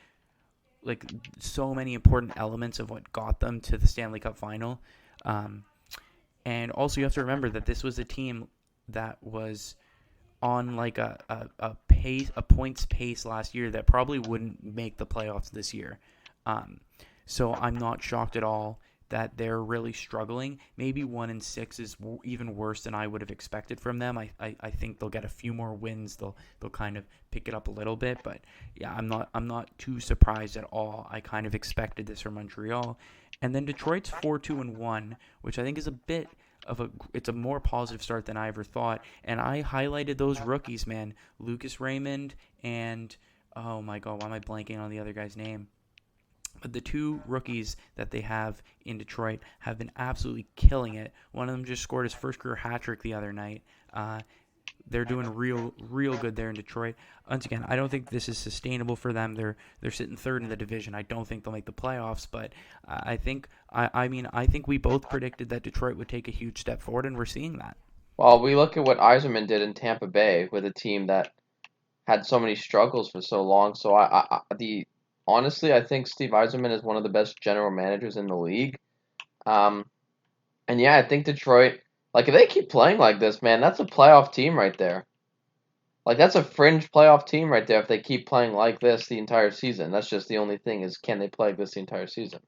like so many important elements of what got them to the Stanley Cup final. And also you have to remember that this was a team that was on like a points pace last year that probably wouldn't make the playoffs this year. Um, so I'm not shocked at all that they're really struggling. Maybe 1-6 is even worse than I would have expected from them. I think they'll get a few more wins. They'll kind of pick it up a little bit, but yeah, I'm not too surprised at all. I kind of expected this from Montreal. And then Detroit's 4-2-1, which I think is a bit it's a more positive start than I ever thought. And I highlighted those rookies, man. Lucas Raymond and oh my god, why am I blanking on the other guy's name? But the two rookies that they have in Detroit have been absolutely killing it. One of them just scored his first career hat trick the other night. They're doing real good there in Detroit. Once again, I don't think this is sustainable for them. They're sitting third in the division. I don't think they'll make the playoffs, but I think we both predicted that Detroit would take a huge step forward, and we're seeing that. Well, we look at what Yzerman did in Tampa Bay with a team that had so many struggles for so long. So honestly, I think Steve Yzerman is one of the best general managers in the league. Um, and yeah, I think Detroit, like if they keep playing like this, man, that's a playoff team right there. Like that's a fringe playoff team right there if they keep playing like this the entire season. That's just the only thing is can they play like this the entire season?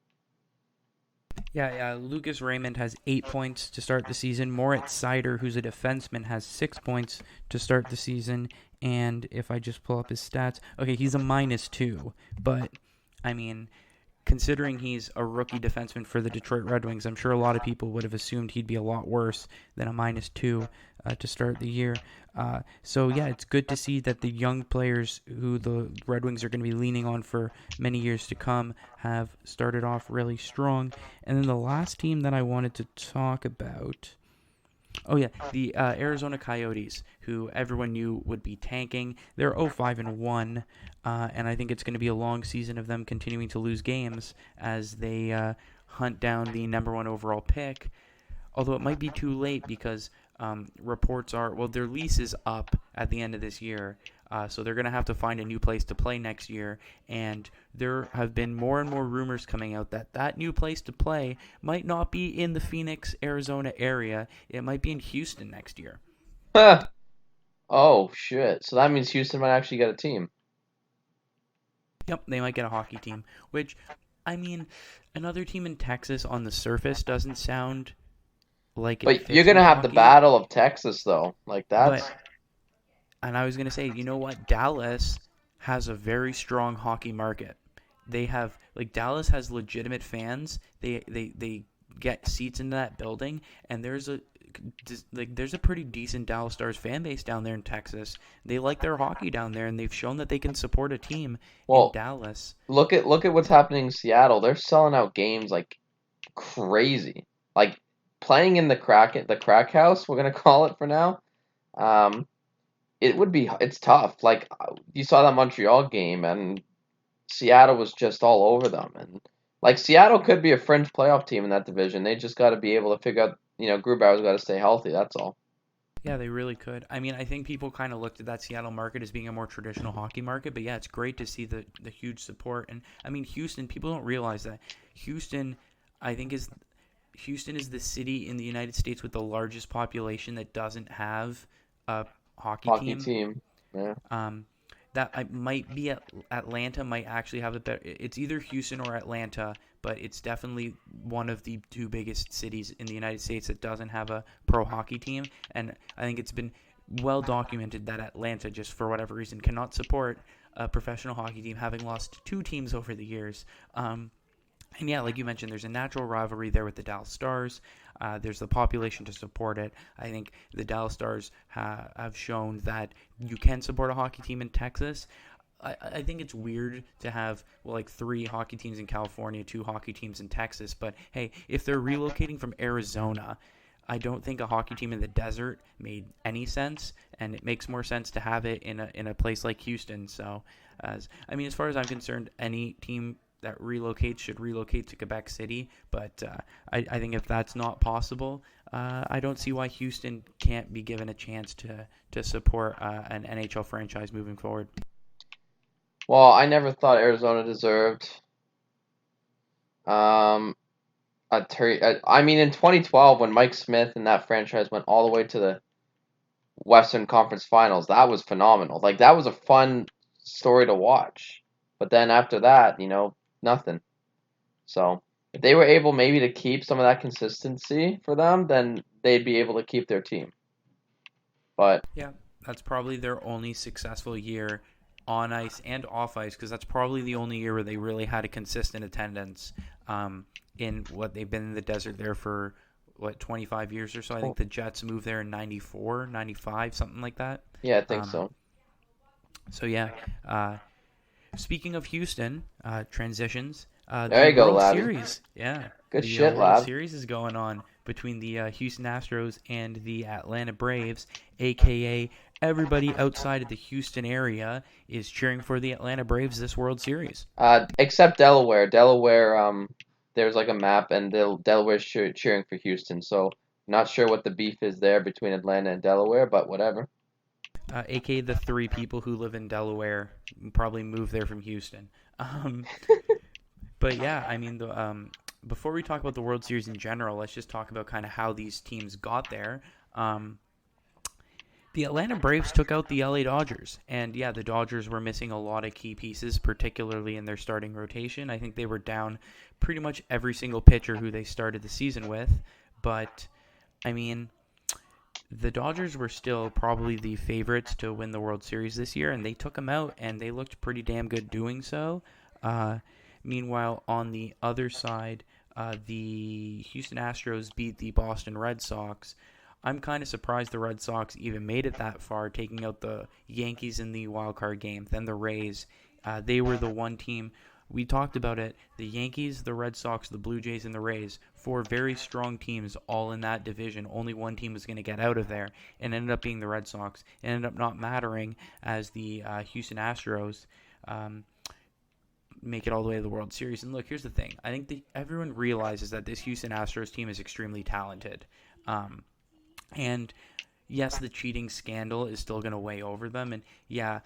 Yeah. Lucas Raymond has 8 points to start the season. Moritz Seider, who's a defenseman, has 6 points to start the season. And if I just pull up his stats, okay, he's a -2. But, I mean, considering he's a rookie defenseman for the Detroit Red Wings, I'm sure a lot of people would have assumed he'd be a lot worse than a -2 to start the year. So, yeah, it's good to see that the young players who the Red Wings are going to be leaning on for many years to come have started off really strong. And then the last team that I wanted to talk about... Oh, yeah, the Arizona Coyotes, who everyone knew would be tanking. They're 0-5-1, and I think it's going to be a long season of them continuing to lose games as they hunt down the number one overall pick. Although it might be too late because reports are, well, their lease is up at the end of this year, so they're going to have to find a new place to play next year, and there have been more and more rumors coming out that that new place to play might not be in the Phoenix, Arizona area. It might be in Houston next year. Huh. Oh shit! So that means Houston might actually get a team. Yep, they might get a hockey team, which, I mean, another team in Texas on the surface doesn't sound like it But you're fits gonna with have the hockey, Battle of Texas though. Like that's but and I was going to say, you know what? Dallas has a very strong hockey market. They have, like, Dallas has legitimate fans. They get seats into that building, and there's a pretty decent Dallas Stars fan base down there in Texas. They like their hockey down there, and they've shown that they can support a team in well. Dallas. Look at what's happening in Seattle. They're selling out games like crazy. Like playing in the crack house. We're gonna call it for now. Um, it's tough. Like you saw that Montreal game and Seattle was just all over them and like Seattle could be a fringe playoff team in that division. They just got to be able to figure out, Grubauer's got to stay healthy, that's all. Yeah, they really could. I mean, I think people kind of looked at that Seattle market as being a more traditional hockey market, but yeah, it's great to see the huge support. And I mean, Houston, people don't realize that Houston, I think Houston is the city in the United States with the largest population that doesn't have a hockey Hockey team. team. Yeah. Um, that I might be Atlanta might actually have a better. It's either Houston or Atlanta, but it's definitely one of the two biggest cities in the United States that doesn't have a pro hockey team. And I think it's been well documented that Atlanta, just for whatever reason, cannot support a professional hockey team, having lost two teams over the years. And yeah, like you mentioned, there's a natural rivalry there with the Dallas Stars. There's the population to support it. I think the Dallas Stars have shown that you can support a hockey team in Texas. I think it's weird to have, well, like 3 hockey teams in California, 2 hockey teams in Texas. But hey, if they're relocating from Arizona, I don't think a hockey team in the desert made any sense, and it makes more sense to have it in a place like Houston. So, as far as I'm concerned, any team that relocates should relocate to Quebec City. But I think if that's not possible, I don't see why Houston can't be given a chance to support an NHL franchise moving forward. Well, I never thought Arizona deserved um, I mean, in 2012, when Mike Smith and that franchise went all the way to the Western Conference Finals, that was phenomenal. Like, that was a fun story to watch. But then after that, nothing. So, if they were able maybe to keep some of that consistency for them, then they'd be able to keep their team. But Yeah, that's probably their only successful year on ice and off ice, because that's probably the only year where they really had a consistent attendance in what they've been in the desert there for, 25 years or so. I think the Jets moved there in 94, 95, something like that. yeah, I think Um, so. so, yeah. Speaking of Houston, transitions, There the you go, World Labi. Series. Yeah, Good the shit, World lad. Series is going on between the Houston Astros and the Atlanta Braves, a.k.a. everybody outside of the Houston area is cheering for the Atlanta Braves this World Series. Except Delaware. Delaware, there's like a map, and Delaware's cheering for Houston. So not sure what the beef is there between Atlanta and Delaware, but whatever. A.k.a. the 3 people who live in Delaware probably moved there from Houston. Um, but yeah, before we talk about the World Series in general, let's just talk about kind of how these teams got there. Um, The Atlanta Braves took out the LA Dodgers. And yeah, the Dodgers were missing a lot of key pieces, particularly in their starting rotation. I think they were down pretty much every single pitcher who they started the season with. But, I mean, the Dodgers were still probably the favorites to win the World Series this year, and they took them out, and they looked pretty damn good doing so. Meanwhile, on the other side, the Houston Astros beat the Boston Red Sox. I'm kind of surprised the Red Sox even made it that far, taking out the Yankees in the wild card game, then the Rays. They were the one team. We talked about it. The Yankees, the Red Sox, the Blue Jays, and the Rays, 4 very strong teams all in that division. Only one team was going to get out of there, and ended up being the Red Sox. It ended up not mattering as the Houston Astros make it all the way to the World Series. And look, here's the thing. I think everyone realizes that this Houston Astros team is extremely talented. And yes, the cheating scandal is still going to weigh over them. And yeah,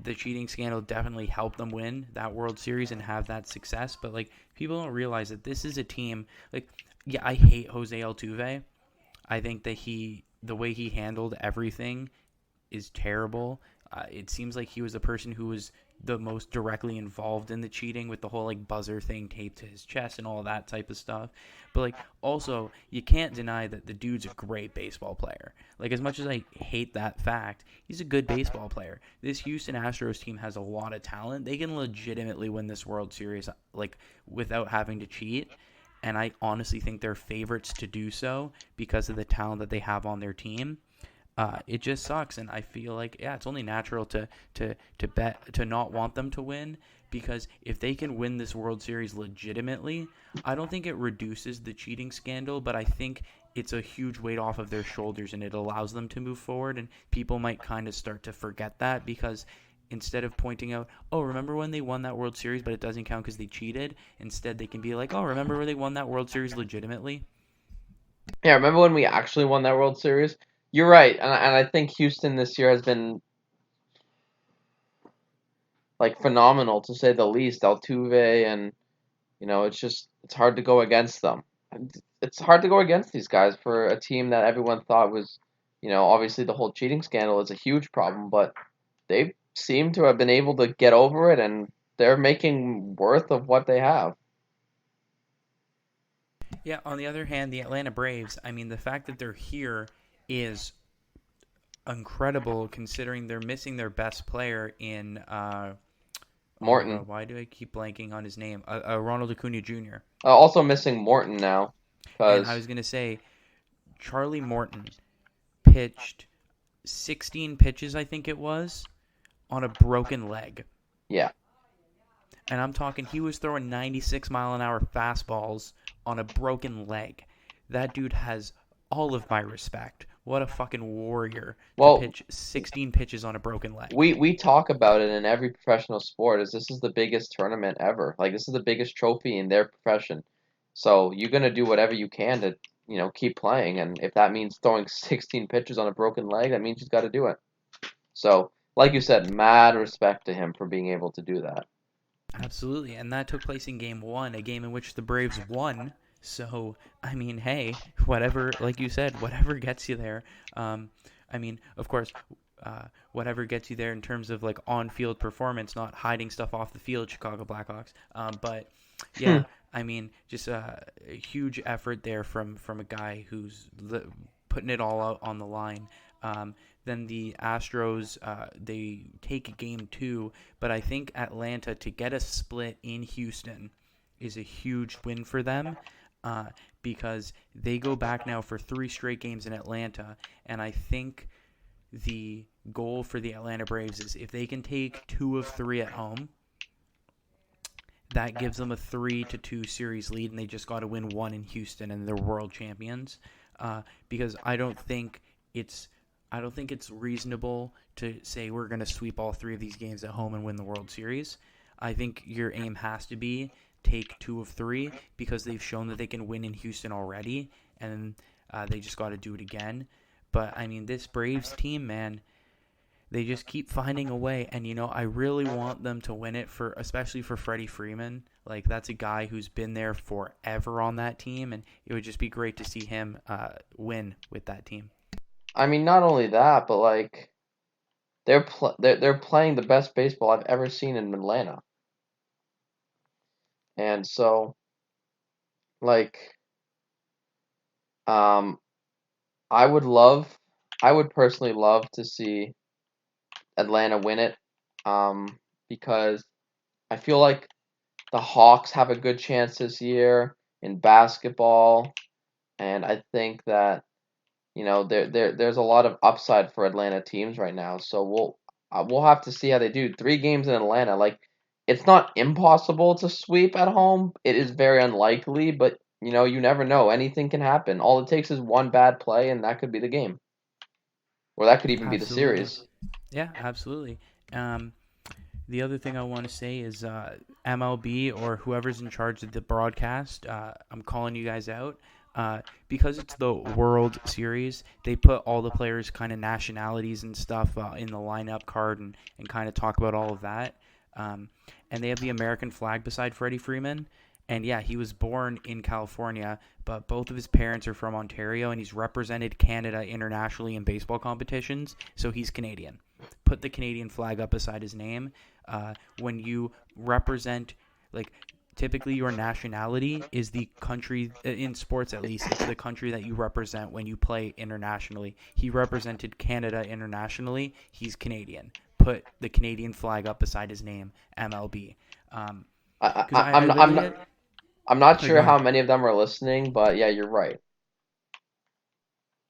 the cheating scandal definitely helped them win that World Series and have that success. But like, people don't realize that this is a team. Like, yeah, I hate Jose Altuve. I think that the way he handled everything is terrible. It seems like he was the person who was the most directly involved in the cheating, with the whole like buzzer thing taped to his chest and all that type of stuff. But like, also, you can't deny that the dude's a great baseball player. Like, as much as I hate that fact, he's a good baseball player. This Houston Astros team has a lot of talent. They can legitimately win this World Series like without having to cheat. And I honestly think they're favorites to do so because of the talent that they have on their team. It just sucks, and I feel like, yeah, it's only natural to bet to not want them to win, because if they can win this World Series legitimately, I don't think it reduces the cheating scandal, but I think it's a huge weight off of their shoulders, and it allows them to move forward. And people might kind of start to forget that, because instead of pointing out, oh, remember when they won that World Series, but it doesn't count because they cheated, instead they can be like, oh, remember when they won that World Series legitimately? Yeah, remember when we actually won that World Series? You're right, and I think Houston this year has been like phenomenal to say the least. Altuve, and it's hard to go against them. It's hard to go against these guys for a team that everyone thought was, obviously the whole cheating scandal is a huge problem, but they've seem to have been able to get over it, and they're making worth of what they have. Yeah, on the other hand, the Atlanta Braves, I mean, the fact that they're here is incredible considering they're missing their best player in oh my Morton, god, why do I keep blanking on his name? Ronald Acuna Jr. also missing Morton now, And I because was going to say Charlie Morton pitched 16 pitches, I think it was, on a broken leg. yeah. And I'm talking he was throwing 96-mile-an-hour fastballs on a broken leg. That dude has all of my respect. What a fucking warrior to Well, pitch 16 pitches on a broken leg. we talk about it in every professional sport. Is this is the biggest tournament ever? Like this is the biggest trophy in their profession. So you're gonna do whatever you can to keep playing, and if that means throwing 16 pitches on a broken leg, that means you've got to do it. So, like you said, mad respect to him for being able to do that. Absolutely. And that took place in game one, a game in which the Braves won. So, I mean, hey, whatever, like you said, whatever gets you there. I mean, of course, whatever gets you there in terms of like on-field performance, not hiding stuff off the field, Chicago Blackhawks. But yeah, I mean, just a huge effort there from a guy who's putting it all out on the line. Then the Astros, they take game two, but I think Atlanta, to get a split in Houston, is a huge win for them, because they go back now for 3 straight games in Atlanta, and I think the goal for the Atlanta Braves is if they can take 2 of 3 at home, that gives them a 3-2 series lead, and they just got to win 1 in Houston, and they're world champions. Because I don't think it's reasonable to say we're going to sweep all 3 of these games at home and win the World Series. I think your aim has to be take 2 of 3 because they've shown that they can win in Houston already, and they just got to do it again. But I mean, this Braves team, man, they just keep finding a way, and I really want them to win it, especially for Freddie Freeman. Like, that's a guy who's been there forever on that team, and it would just be great to see him win with that team. I mean, not only that, but like they're playing the best baseball I've ever seen in Atlanta, and so like um, I would love, I would personally love to see Atlanta win it, because I feel like the Hawks have a good chance this year in basketball, and I think that there's a lot of upside for Atlanta teams right now. So we'll have to see how they do. 3 games in Atlanta, like it's not impossible to sweep at home. It is very unlikely, but you never know. Anything can happen. All it takes is one bad play, and that could be the game, or that could even be the Absolutely. series. Yeah, absolutely. Um, the other thing I want to say is MLB or whoever's in charge of the broadcast, I'm calling you guys out. Because it's the World Series, they put all the players' kind of nationalities and stuff in the lineup card and kind of talk about all of that. And they have the American flag beside Freddie Freeman. And yeah, he was born in California, but both of his parents are from Ontario, and he's represented Canada internationally in baseball competitions, so he's Canadian. Put the Canadian flag up beside his name. When you represent, like, typically your nationality is the country, in sports at least, it's the country that you represent when you play internationally. He represented Canada internationally. He's Canadian. Put the Canadian flag up beside his name, MLB. I, Because I I I'm not, I'm literally not had... I'm not Oh, go sure how ahead. many of them are listening, but yeah, you're right.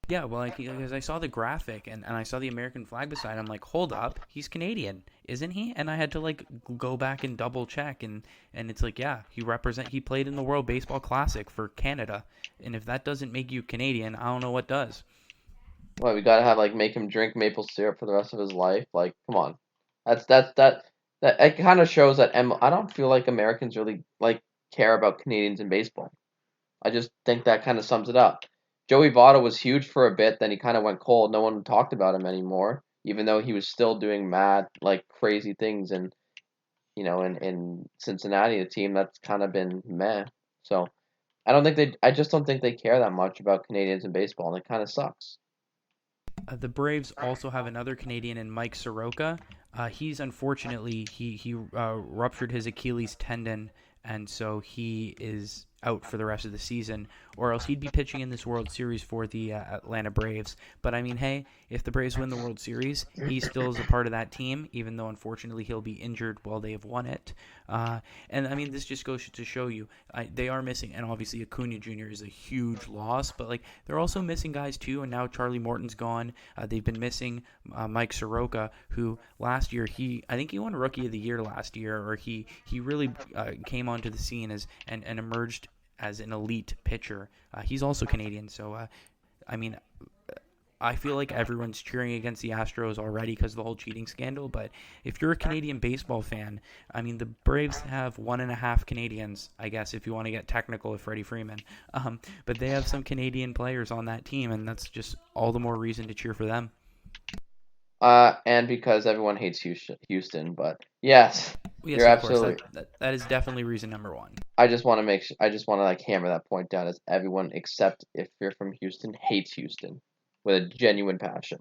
Yeah, well, like, because I saw the graphic and I saw the American flag beside. I'm like, hold up, he's Canadian, isn't he? And I had to like go back and double check, and it's like, yeah, he played in the World Baseball Classic for Canada, and if that doesn't make you Canadian, I don't know what does. Well, we gotta have like make him drink maple syrup for the rest of his life. Like, come on, that it kind of shows that I don't feel like Americans really like care about Canadians in baseball. I just think that kind of sums it up. Joey Votto was huge for a bit, then he kind of went cold. No one talked about him anymore, even though he was still doing mad, like crazy things, and in Cincinnati, a team that's kind of been meh. So I just don't think they care that much about Canadians in baseball, and it kind of sucks. The Braves also have another Canadian in Mike Soroka. He's unfortunately he ruptured his Achilles tendon, and so he is out for the rest of the season, or else he'd be pitching in this World Series for the Atlanta Braves. But I mean, hey, if the Braves win the World Series, he still is a part of that team, even though unfortunately he'll be injured while they have won it. And I mean, this just goes to show you they are missing, and obviously Acuna Jr. is a huge loss, but like they're also missing guys too. And now Charlie Morton's gone. They've been missing Mike Soroka, who last year I think he won Rookie of the Year last year, or he really came onto the scene and emerged as an elite pitcher. He's also Canadian, so I mean, I feel like everyone's cheering against the Astros already because of the whole cheating scandal. But if you're a Canadian baseball fan, I mean, the Braves have 1.5 Canadians, I guess, if you want to get technical with Freddie Freeman. But they have some Canadian players on that team, and that's just all the more reason to cheer for them. And because everyone hates Houston, but yes, Yes, you're of course. absolutely. That is definitely reason number one. I just want to like hammer that point down as everyone except if you're from Houston hates Houston with a genuine passion.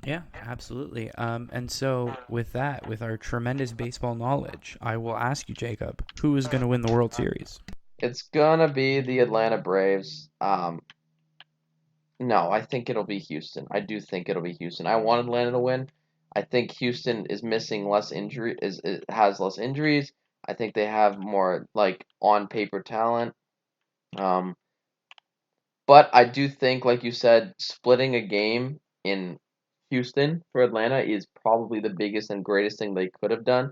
Yeah, absolutely. And so with that, with our tremendous baseball knowledge, I will ask you, Jacob, who is going to win the World Series? It's gonna be the Atlanta Braves. No, I think it'll be Houston. I do think it'll be Houston. I want Atlanta to win. I think Houston is missing less injury is it has less injuries. I think they have more like on paper talent. Um, but I do think, like you said, splitting a game in Houston for Atlanta is probably the biggest and greatest thing they could have done.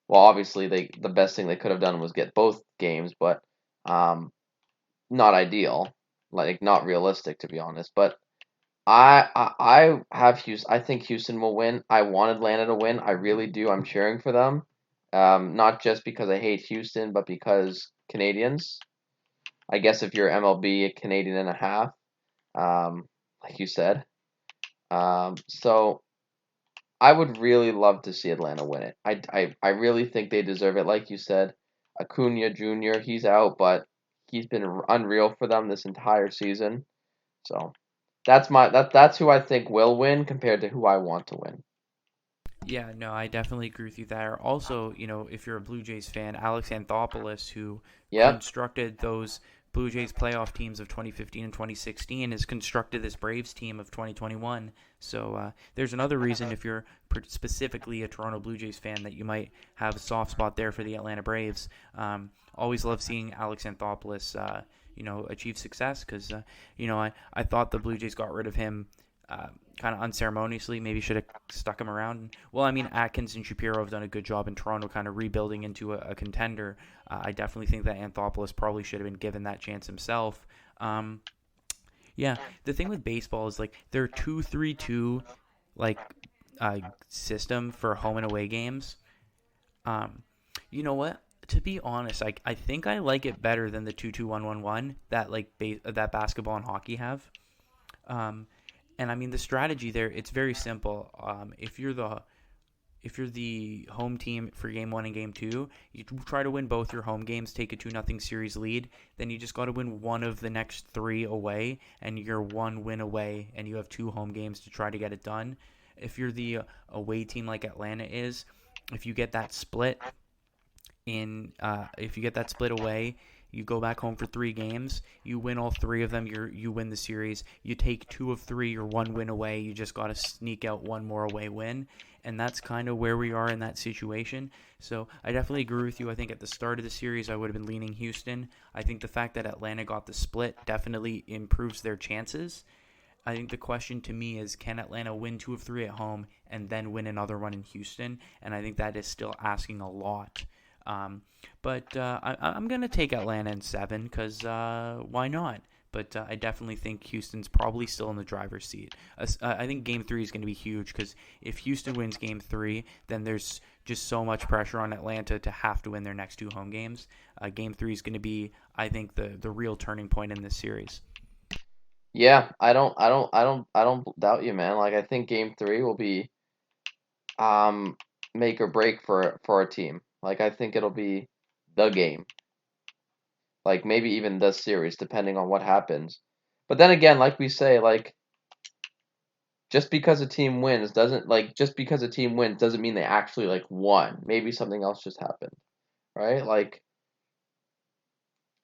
Well, obviously the best thing they could have done was get both games, but um, not ideal, like not realistic to be honest. But I have Houston. I think Houston will win. I want Atlanta to win. I really do. I'm cheering for them. Not just because I hate Houston, but because Canadians. I guess if you're MLB, a Canadian and a half, like you said. So I would really love to see Atlanta win it. I really think they deserve it. Like you said, Acuna Jr. He's out, but he's been unreal for them this entire season. So that's who I think will win compared to who I want to win. Yeah, no, I definitely agree with you there. Also, if you're a Blue Jays fan, Alex Anthopoulos, who Yep. constructed those Blue Jays playoff teams of 2015 and 2016, has constructed this Braves team of 2021. So there's another reason, if you're specifically a Toronto Blue Jays fan, that you might have a soft spot there for the Atlanta Braves. Always love seeing Alex Anthopoulos, achieve success because, I thought the Blue Jays got rid of him kind of unceremoniously. Maybe should have stuck him around. Well, I mean, Atkins and Shapiro have done a good job in Toronto kind of rebuilding into a contender. I definitely think that Anthopoulos probably should have been given that chance himself. Yeah, the thing with baseball is like their 2-3-2 like system for home and away games. You know what? To be honest, I think I like it better than the 2-2-1-1-1 that that basketball and hockey have. And I mean the strategy there, it's very simple. If you're the home team for game 1 and game 2, you try to win both your home games, take a 2-0 series lead, then you just got to win one of the next 3 away, and you're 1 win away, and you have 2 home games to try to get it done. If you're the away team like Atlanta is, if you get that split if you get that split away, you go back home for 3 games. You win all 3 of them. You win the series. You take 2 of 3. You're 1 win away. You just got to sneak out 1 more away win, and that's kind of where we are in that situation. So I definitely agree with you. I think at the start of the series, I would have been leaning Houston. I think the fact that Atlanta got the split definitely improves their chances. I think the question to me is, can Atlanta win 2 of 3 at home and then win another one in Houston? And I think that is still asking a lot. But I'm going to take Atlanta in 7 because why not? But I definitely think Houston's probably still in the driver's seat. I think Game 3 is going to be huge because if Houston wins Game 3, then there's just so much pressure on Atlanta to have to win their next 2 home games. Game 3 is going to be, I think, the real turning point in this series. Yeah, I don't doubt you, man. Like I think Game 3 will be make or break for a team. Like I think it'll be the game. Like maybe even the series, depending on what happens. But then again, like we say, like just because a team wins doesn't mean they actually like won. Maybe something else just happened, right? Like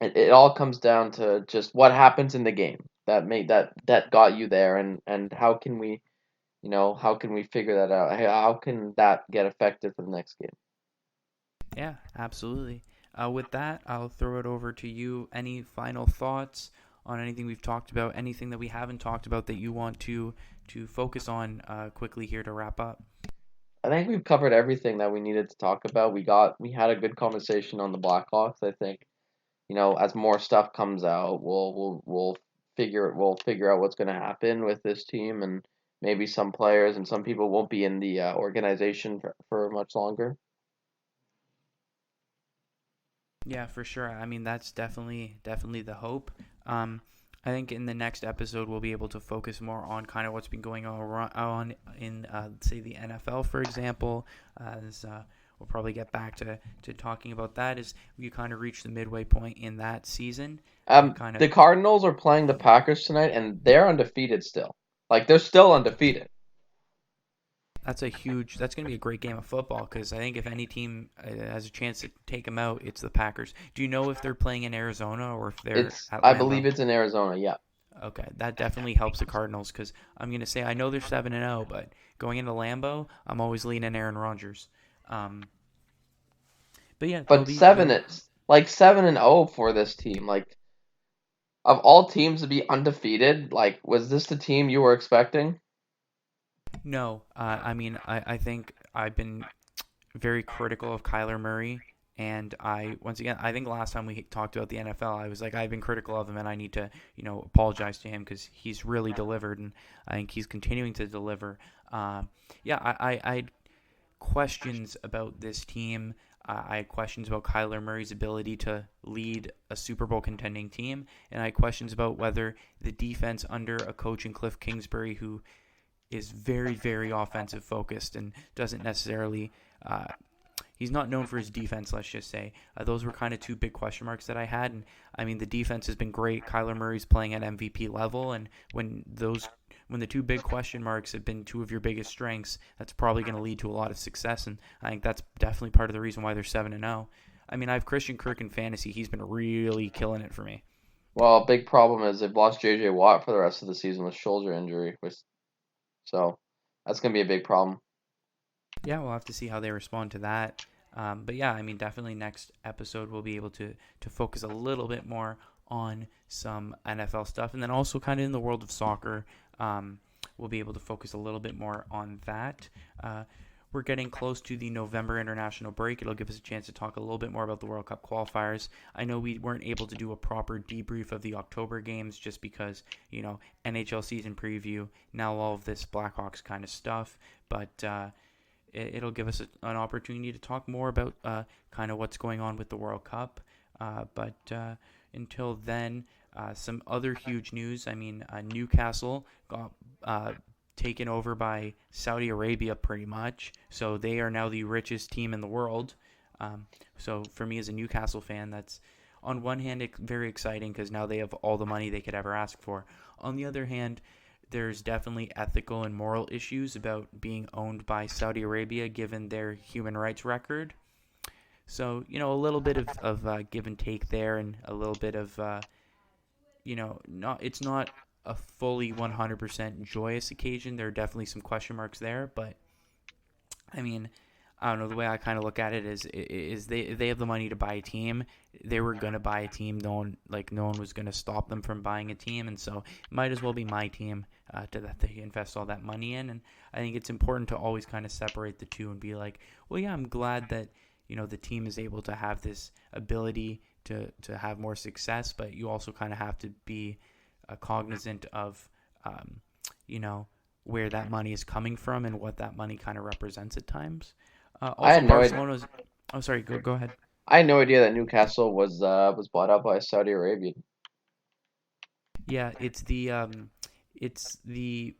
it all comes down to just what happens in the game that got you there, and how can we how can we figure that out? How can that get affected for the next game? Yeah, absolutely. With that, I'll throw it over to you. Any final thoughts on anything we've talked about? Anything that we haven't talked about that you want to focus on quickly here to wrap up? I think we've covered everything that we needed to talk about. We had a good conversation on the Blackhawks. I think as more stuff comes out, we'll figure out what's going to happen with this team, and maybe some players and some people won't be in the organization for much longer. Yeah, for sure. I mean, that's definitely the hope. Um, I think in the next episode we'll be able to focus more on kind of what's been going on in say the NFL, for example. We'll probably get back to talking about that as we kind of reach the midway point in that season. Kind of The Cardinals are playing the Packers tonight, and they're undefeated still. Like they're still undefeated. That's going to be a great game of football because I think if any team has a chance to take them out, it's the Packers. Do you know if they're playing in Arizona or if they're at I believe Lambeau? it's in Arizona. Yeah. Okay, that definitely helps the Cardinals because I'm going to say I know they're 7-0, but going into Lambeau, I'm always leaning Aaron Rodgers. Um, but yeah, But it's like 7-0 for this team. Like of all teams to be undefeated, like was this the team you were expecting? no. I mean, I think I've been very critical of Kyler Murray. And once again, I think last time we talked about the NFL, I was like, I've been critical of him, and I need to, apologize to him because he's really delivered, and I think he's continuing to deliver. Yeah, I had questions about this team. I had questions about Kyler Murray's ability to lead a Super Bowl contending team, and I had questions about whether the defense under a coach in Cliff Kingsbury, who is very, very offensive focused and doesn't necessarily. He's not known for his defense, let's just say. Those were kind of two big question marks that I had. And I mean, the defense has been great. Kyler Murray's playing at MVP level, and when the two big question marks have been two of your biggest strengths, that's probably going to lead to a lot of success. And I think that's definitely part of the reason why they're 7-0. I mean, I have Christian Kirk in fantasy. He's been really killing it for me. Well, a big problem is they've lost J.J. Watt for the rest of the season with shoulder injury, so that's gonna be a big problem. Yeah, we'll have to see how they respond to that. But yeah, I mean, definitely next episode we'll be able to focus a little bit more on some NFL stuff, and then also kind of in the world of soccer, we'll be able to focus a little bit more on that. We're getting close to the November international break. It'll give us a chance to talk a little bit more about the World Cup qualifiers. I know we weren't able to do a proper debrief of the October games just because, NHL season preview, now all of this Blackhawks kind of stuff, but it'll give us an opportunity to talk more about kind of what's going on with the World Cup. But until then, some other huge news. I mean, Newcastle got taken over by Saudi Arabia pretty much. So they are now the richest team in the world. So for me as a Newcastle fan, that's on one hand very exciting because now they have all the money they could ever ask for. On the other hand, there's definitely ethical and moral issues about being owned by Saudi Arabia given their human rights record. So, a little bit of give and take there, and a little bit of, it's not a fully 100% joyous occasion. There are definitely some question marks there, but I mean, I don't know. The way I kind of look at it is they have the money to buy a team. They were gonna buy a team. No one was gonna stop them from buying a team, and so it might as well be my team that they invest all that money in. And I think it's important to always kind of separate the two and be like, well, yeah, I'm glad that the team is able to have this ability to have more success, but you also kind of have to be cognizant of where that money is coming from and what that money kind of represents at times. I Also, had no idea. Barcelona's. Oh, sorry. Go ahead. I had no idea that Newcastle was bought out by Saudi Arabia. Yeah, it's the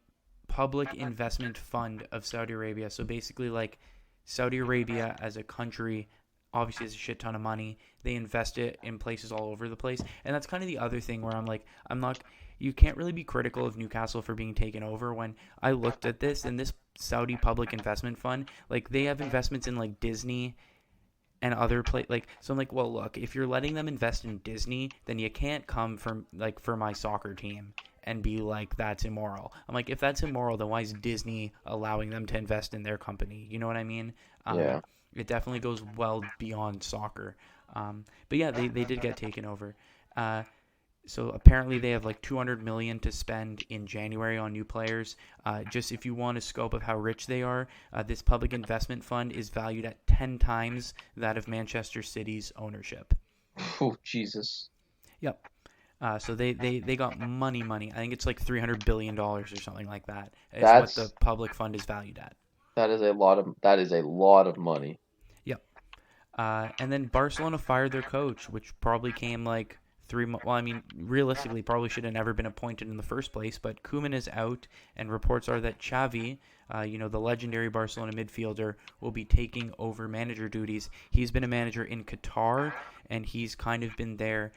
public investment fund of Saudi Arabia. So basically, like Saudi Arabia as a country obviously has a shit ton of money. They invest it in places all over the place. And that's kind of the other thing where I'm like, I'm not, you can't really be critical of Newcastle for being taken over. When I looked at this, and this Saudi Public Investment Fund, like they have investments in like Disney and other like, so I'm like, well, look, if you're letting them invest in Disney, then you can't come from like for my soccer team and be like that's immoral. I'm like, if that's immoral, then why is Disney allowing them to invest in their company? You know what I mean? Yeah. It definitely goes well beyond soccer. But yeah, they did get taken over. So apparently they have like 200 million to spend in January on new players. Just if you want a scope of how rich they are, this public investment fund is valued at 10 times that of Manchester City's ownership. Oh, Jesus. Yep. So they got money. I think it's like $300 billion or something like that. Is what the That's public fund is valued at. that is a lot of money. Yep. And then Barcelona fired their coach, which probably came like 3 months. Well, I mean, realistically, probably should have never been appointed in the first place. But Koeman is out, and reports are that Xavi, the legendary Barcelona midfielder, will be taking over manager duties. He's been a manager in Qatar, and he's kind of been there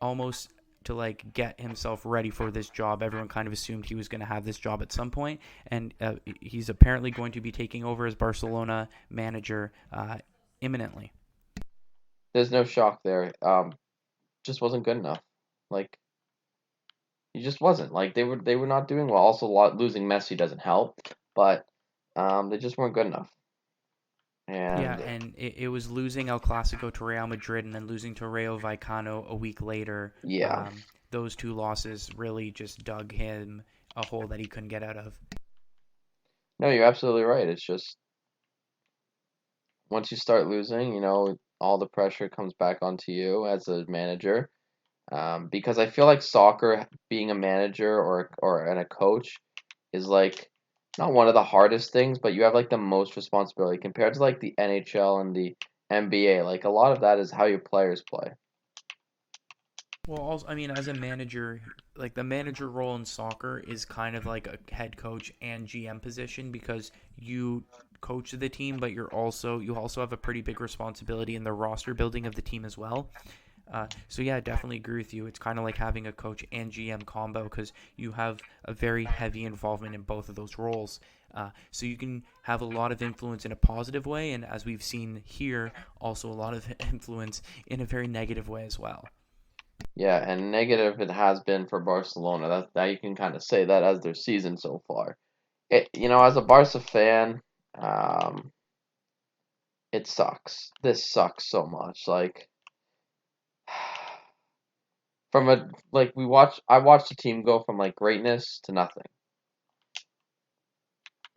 almost to like get himself ready for this job. Everyone kind of assumed he was going to have this job at some point, and he's apparently going to be taking over as Barcelona manager imminently. There's no shock there. Just wasn't good enough. Like he just wasn't. Like they were not doing well. Also, losing Messi doesn't help, but they just weren't good enough. Yeah, And and it was losing El Clasico to Real Madrid and then losing to Rayo Vallecano a week later. yeah, Those two losses really just dug him a hole that he couldn't get out of. no, you're absolutely right. It's just once you start losing, all the pressure comes back onto you as a manager. Because I feel like soccer, being a manager and a coach, is like not one of the hardest things, but you have like the most responsibility compared to like the NHL and the NBA. Like a lot of that is how your players play. Well, also, I mean, as a manager, like the manager role in soccer is kind of like a head coach and GM position because you coach the team, but you also have a pretty big responsibility in the roster building of the team as well. So yeah, I definitely agree with you. It's kind of like having a coach and GM combo because you have a very heavy involvement in both of those roles. So you can have a lot of influence in a positive way, and as we've seen here, also a lot of influence in a very negative way as well. Yeah, and negative it has been for Barcelona. That you can kind of say that as their season so far. As a Barca fan, um, it sucks. This sucks so much. Like from a like I watched the team go from like greatness to nothing.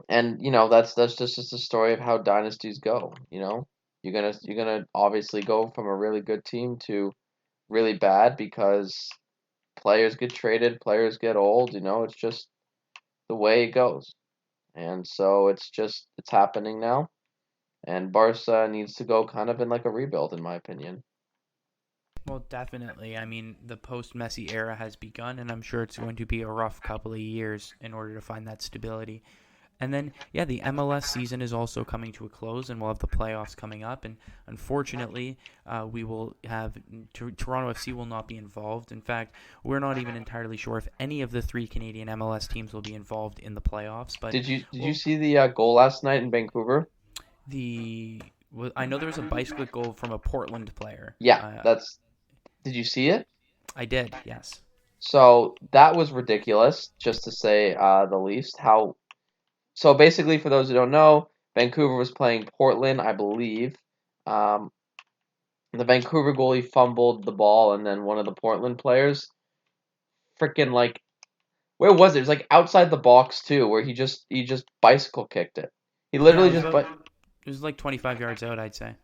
And that's just a story of how dynasties go, You're gonna obviously go from a really good team to really bad because players get traded, players get old, it's just the way it goes. And so it's happening now. And Barca needs to go kind of in like a rebuild, in my opinion. Well, definitely. I mean, the post-Messi era has begun, and I'm sure it's going to be a rough couple of years in order to find that stability. And then, yeah, the MLS season is also coming to a close, and we'll have the playoffs coming up. And unfortunately, we will have Toronto FC will not be involved. In fact, we're not even entirely sure if any of the three Canadian MLS teams will be involved in the playoffs. But Did you see the goal last night in Vancouver? the I know there was a bicycle goal from a Portland player. Yeah, that's. Did you see it? I did, yes. So that was ridiculous, just to say the least. So basically, for those who don't know, Vancouver was playing Portland, I believe. Um, the Vancouver goalie fumbled the ball, and then one of the Portland players, freaking like, where was it? It was like outside the box too, where he just bicycle kicked it. He Yeah, literally just, but it was like 25 yards out, I'd say.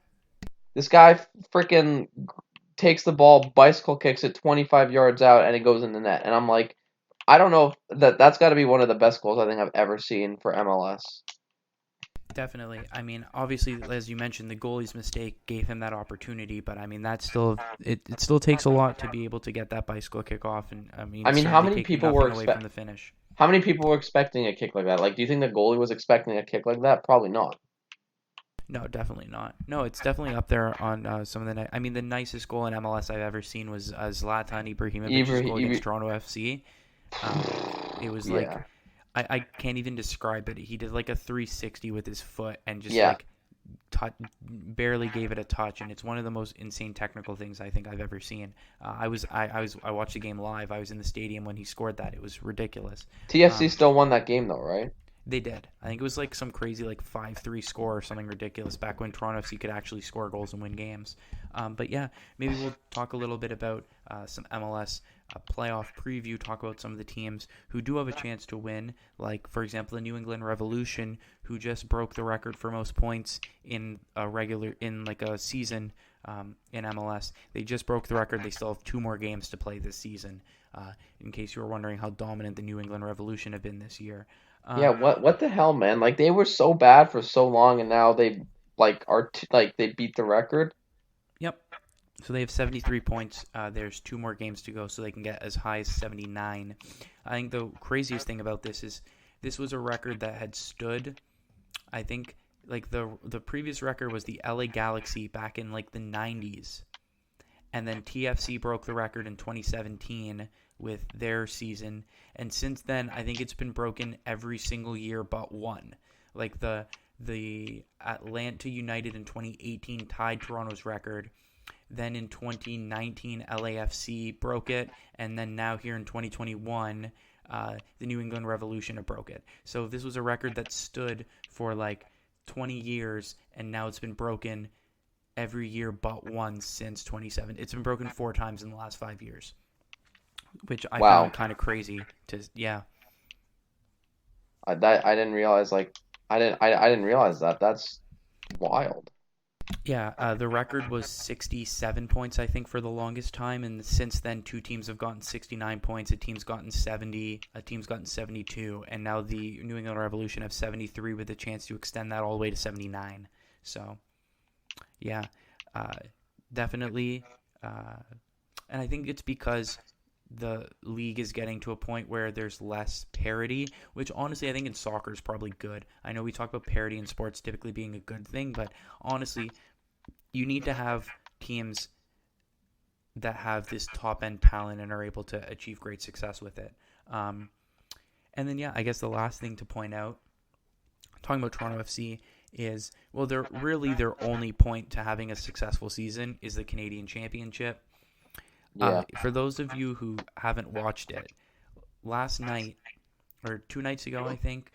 this guy freaking takes the ball, bicycle kicks it 25 yards out, and it goes in the net. And I'm like, I don't know that's got to be one of the best goals I think I've ever seen for MLS. Definitely. I mean, obviously, as you mentioned, the goalie's mistake gave him that opportunity, but I mean, that's still it still takes a lot to be able to get that bicycle kick off, and I mean, I mean, certainly taking nothing away from the finish. how many people were expecting a kick like that? Like, do you think the goalie was expecting a kick like that? Probably not. No, definitely not. No, it's definitely up there on some of the. I mean, the nicest goal in MLS I've ever seen was Zlatan Ibrahimovic's Even goal against even Toronto FC. Um, it was like yeah, I can't even describe it. He did like a 360 with his foot and just yeah. like barely gave it a touch, and it's one of the most insane technical things I think I've ever seen. I watched the game live. I was in the stadium when he scored that. It was ridiculous. TFC Um, still won that game though, right? they did. I think it was like some crazy like 5-3 score or something ridiculous back when Toronto FC could actually score goals and win games. But yeah, maybe we'll talk a little bit about some MLS playoff preview, talk about some of the teams who do have a chance to win, like for example the New England Revolution, who just broke the record for most points in a season in MLS. They just broke the record. They still have 2 more games to play this season. In case you were wondering how dominant the New England Revolution have been this year. Yeah, Um, what the hell, man? Like they were so bad for so long, and now they they beat the record. yep. So they have 73 points. There's 2 more games to go, so they can get as high as 79. I think the craziest thing about this is this was a record that had stood. I think like the previous record was the LA Galaxy back in like the 90s, and then TFC broke the record in 2017 with their season, and since then I think it's been broken every single year but one. Like the Atlanta United in 2018 tied Toronto's record. Then in 2019, LAFC broke it, and then now here in 2021, the New England Revolution broke it. So this was a record that stood for like 20 years, and now it's been broken every year but one since 27. It's been broken 4 times in the last 5 years, which I found Wow, kind of crazy. Yeah. I didn't realize I didn't realize that. That's wild. Yeah, the record was 67 points, I think, for the longest time, and since then, 2 teams have gotten 69 points. A team's gotten 70, a team's gotten 72, and now the New England Revolution have 73 with a chance to extend that all the way to 79. So, yeah, uh, definitely, and I think it's because the league is getting to a point where there's less parity, which honestly I think in soccer is probably good. I know we talk about parity in sports typically being a good thing, but honestly, you need to have teams that have this top end talent and are able to achieve great success with it. Um, and then, yeah, I guess the last thing to point out, talking about Toronto FC, is well, they're really their only point to having a successful season is the Canadian Championship. Yeah. For those of you who haven't watched it, last night or 2 nights ago, I think,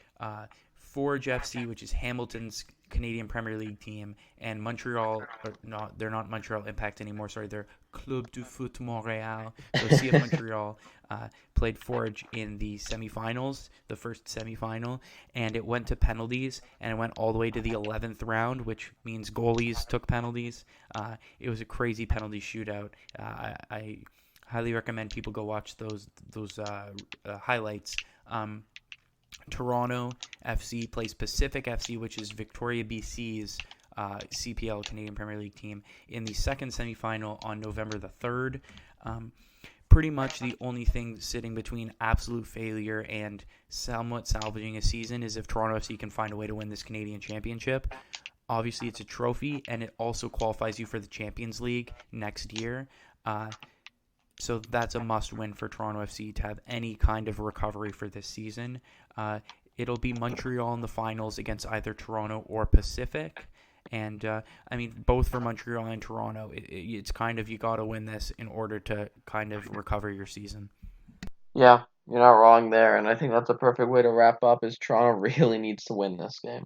Forge FC, which is Hamilton's Canadian Premier League team, and Montreal, or not, they're not Montreal Impact anymore, sorry, they're Club du Foot Montréal, so CF Montreal, played Forge in the semifinals, the first semifinal, and it went to penalties, and it went all the way to the 11th round, which means goalies took penalties. It was a crazy penalty shootout. I highly recommend people go watch those highlights. Toronto FC plays Pacific FC, which is Victoria BC's CPL, Canadian Premier League team, in the second semifinal on November the 3rd. Pretty much the only thing sitting between absolute failure and somewhat salvaging a season is if Toronto FC can find a way to win this Canadian Championship. Obviously, it's a trophy, and it also qualifies you for the Champions League next year. So that's a must-win for Toronto FC to have any kind of recovery for this season. It'll be Montreal in the finals against either Toronto or Pacific. And, I mean, both for Montreal and Toronto, it's kind of you got to win this in order to kind of recover your season. Yeah, you're not wrong there, and I think that's a perfect way to wrap up. Is Toronto really needs to win this game?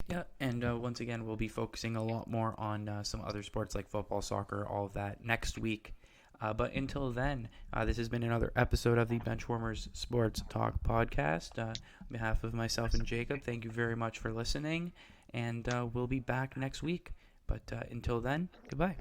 Yeah, and once again, we'll be focusing a lot more on some other sports like football, soccer, all of that next week. But until then, this has been another episode of the Benchwarmers Sports Talk podcast. On behalf of myself and Jacob, thank you very much for listening, and we'll be back next week. But until then, goodbye.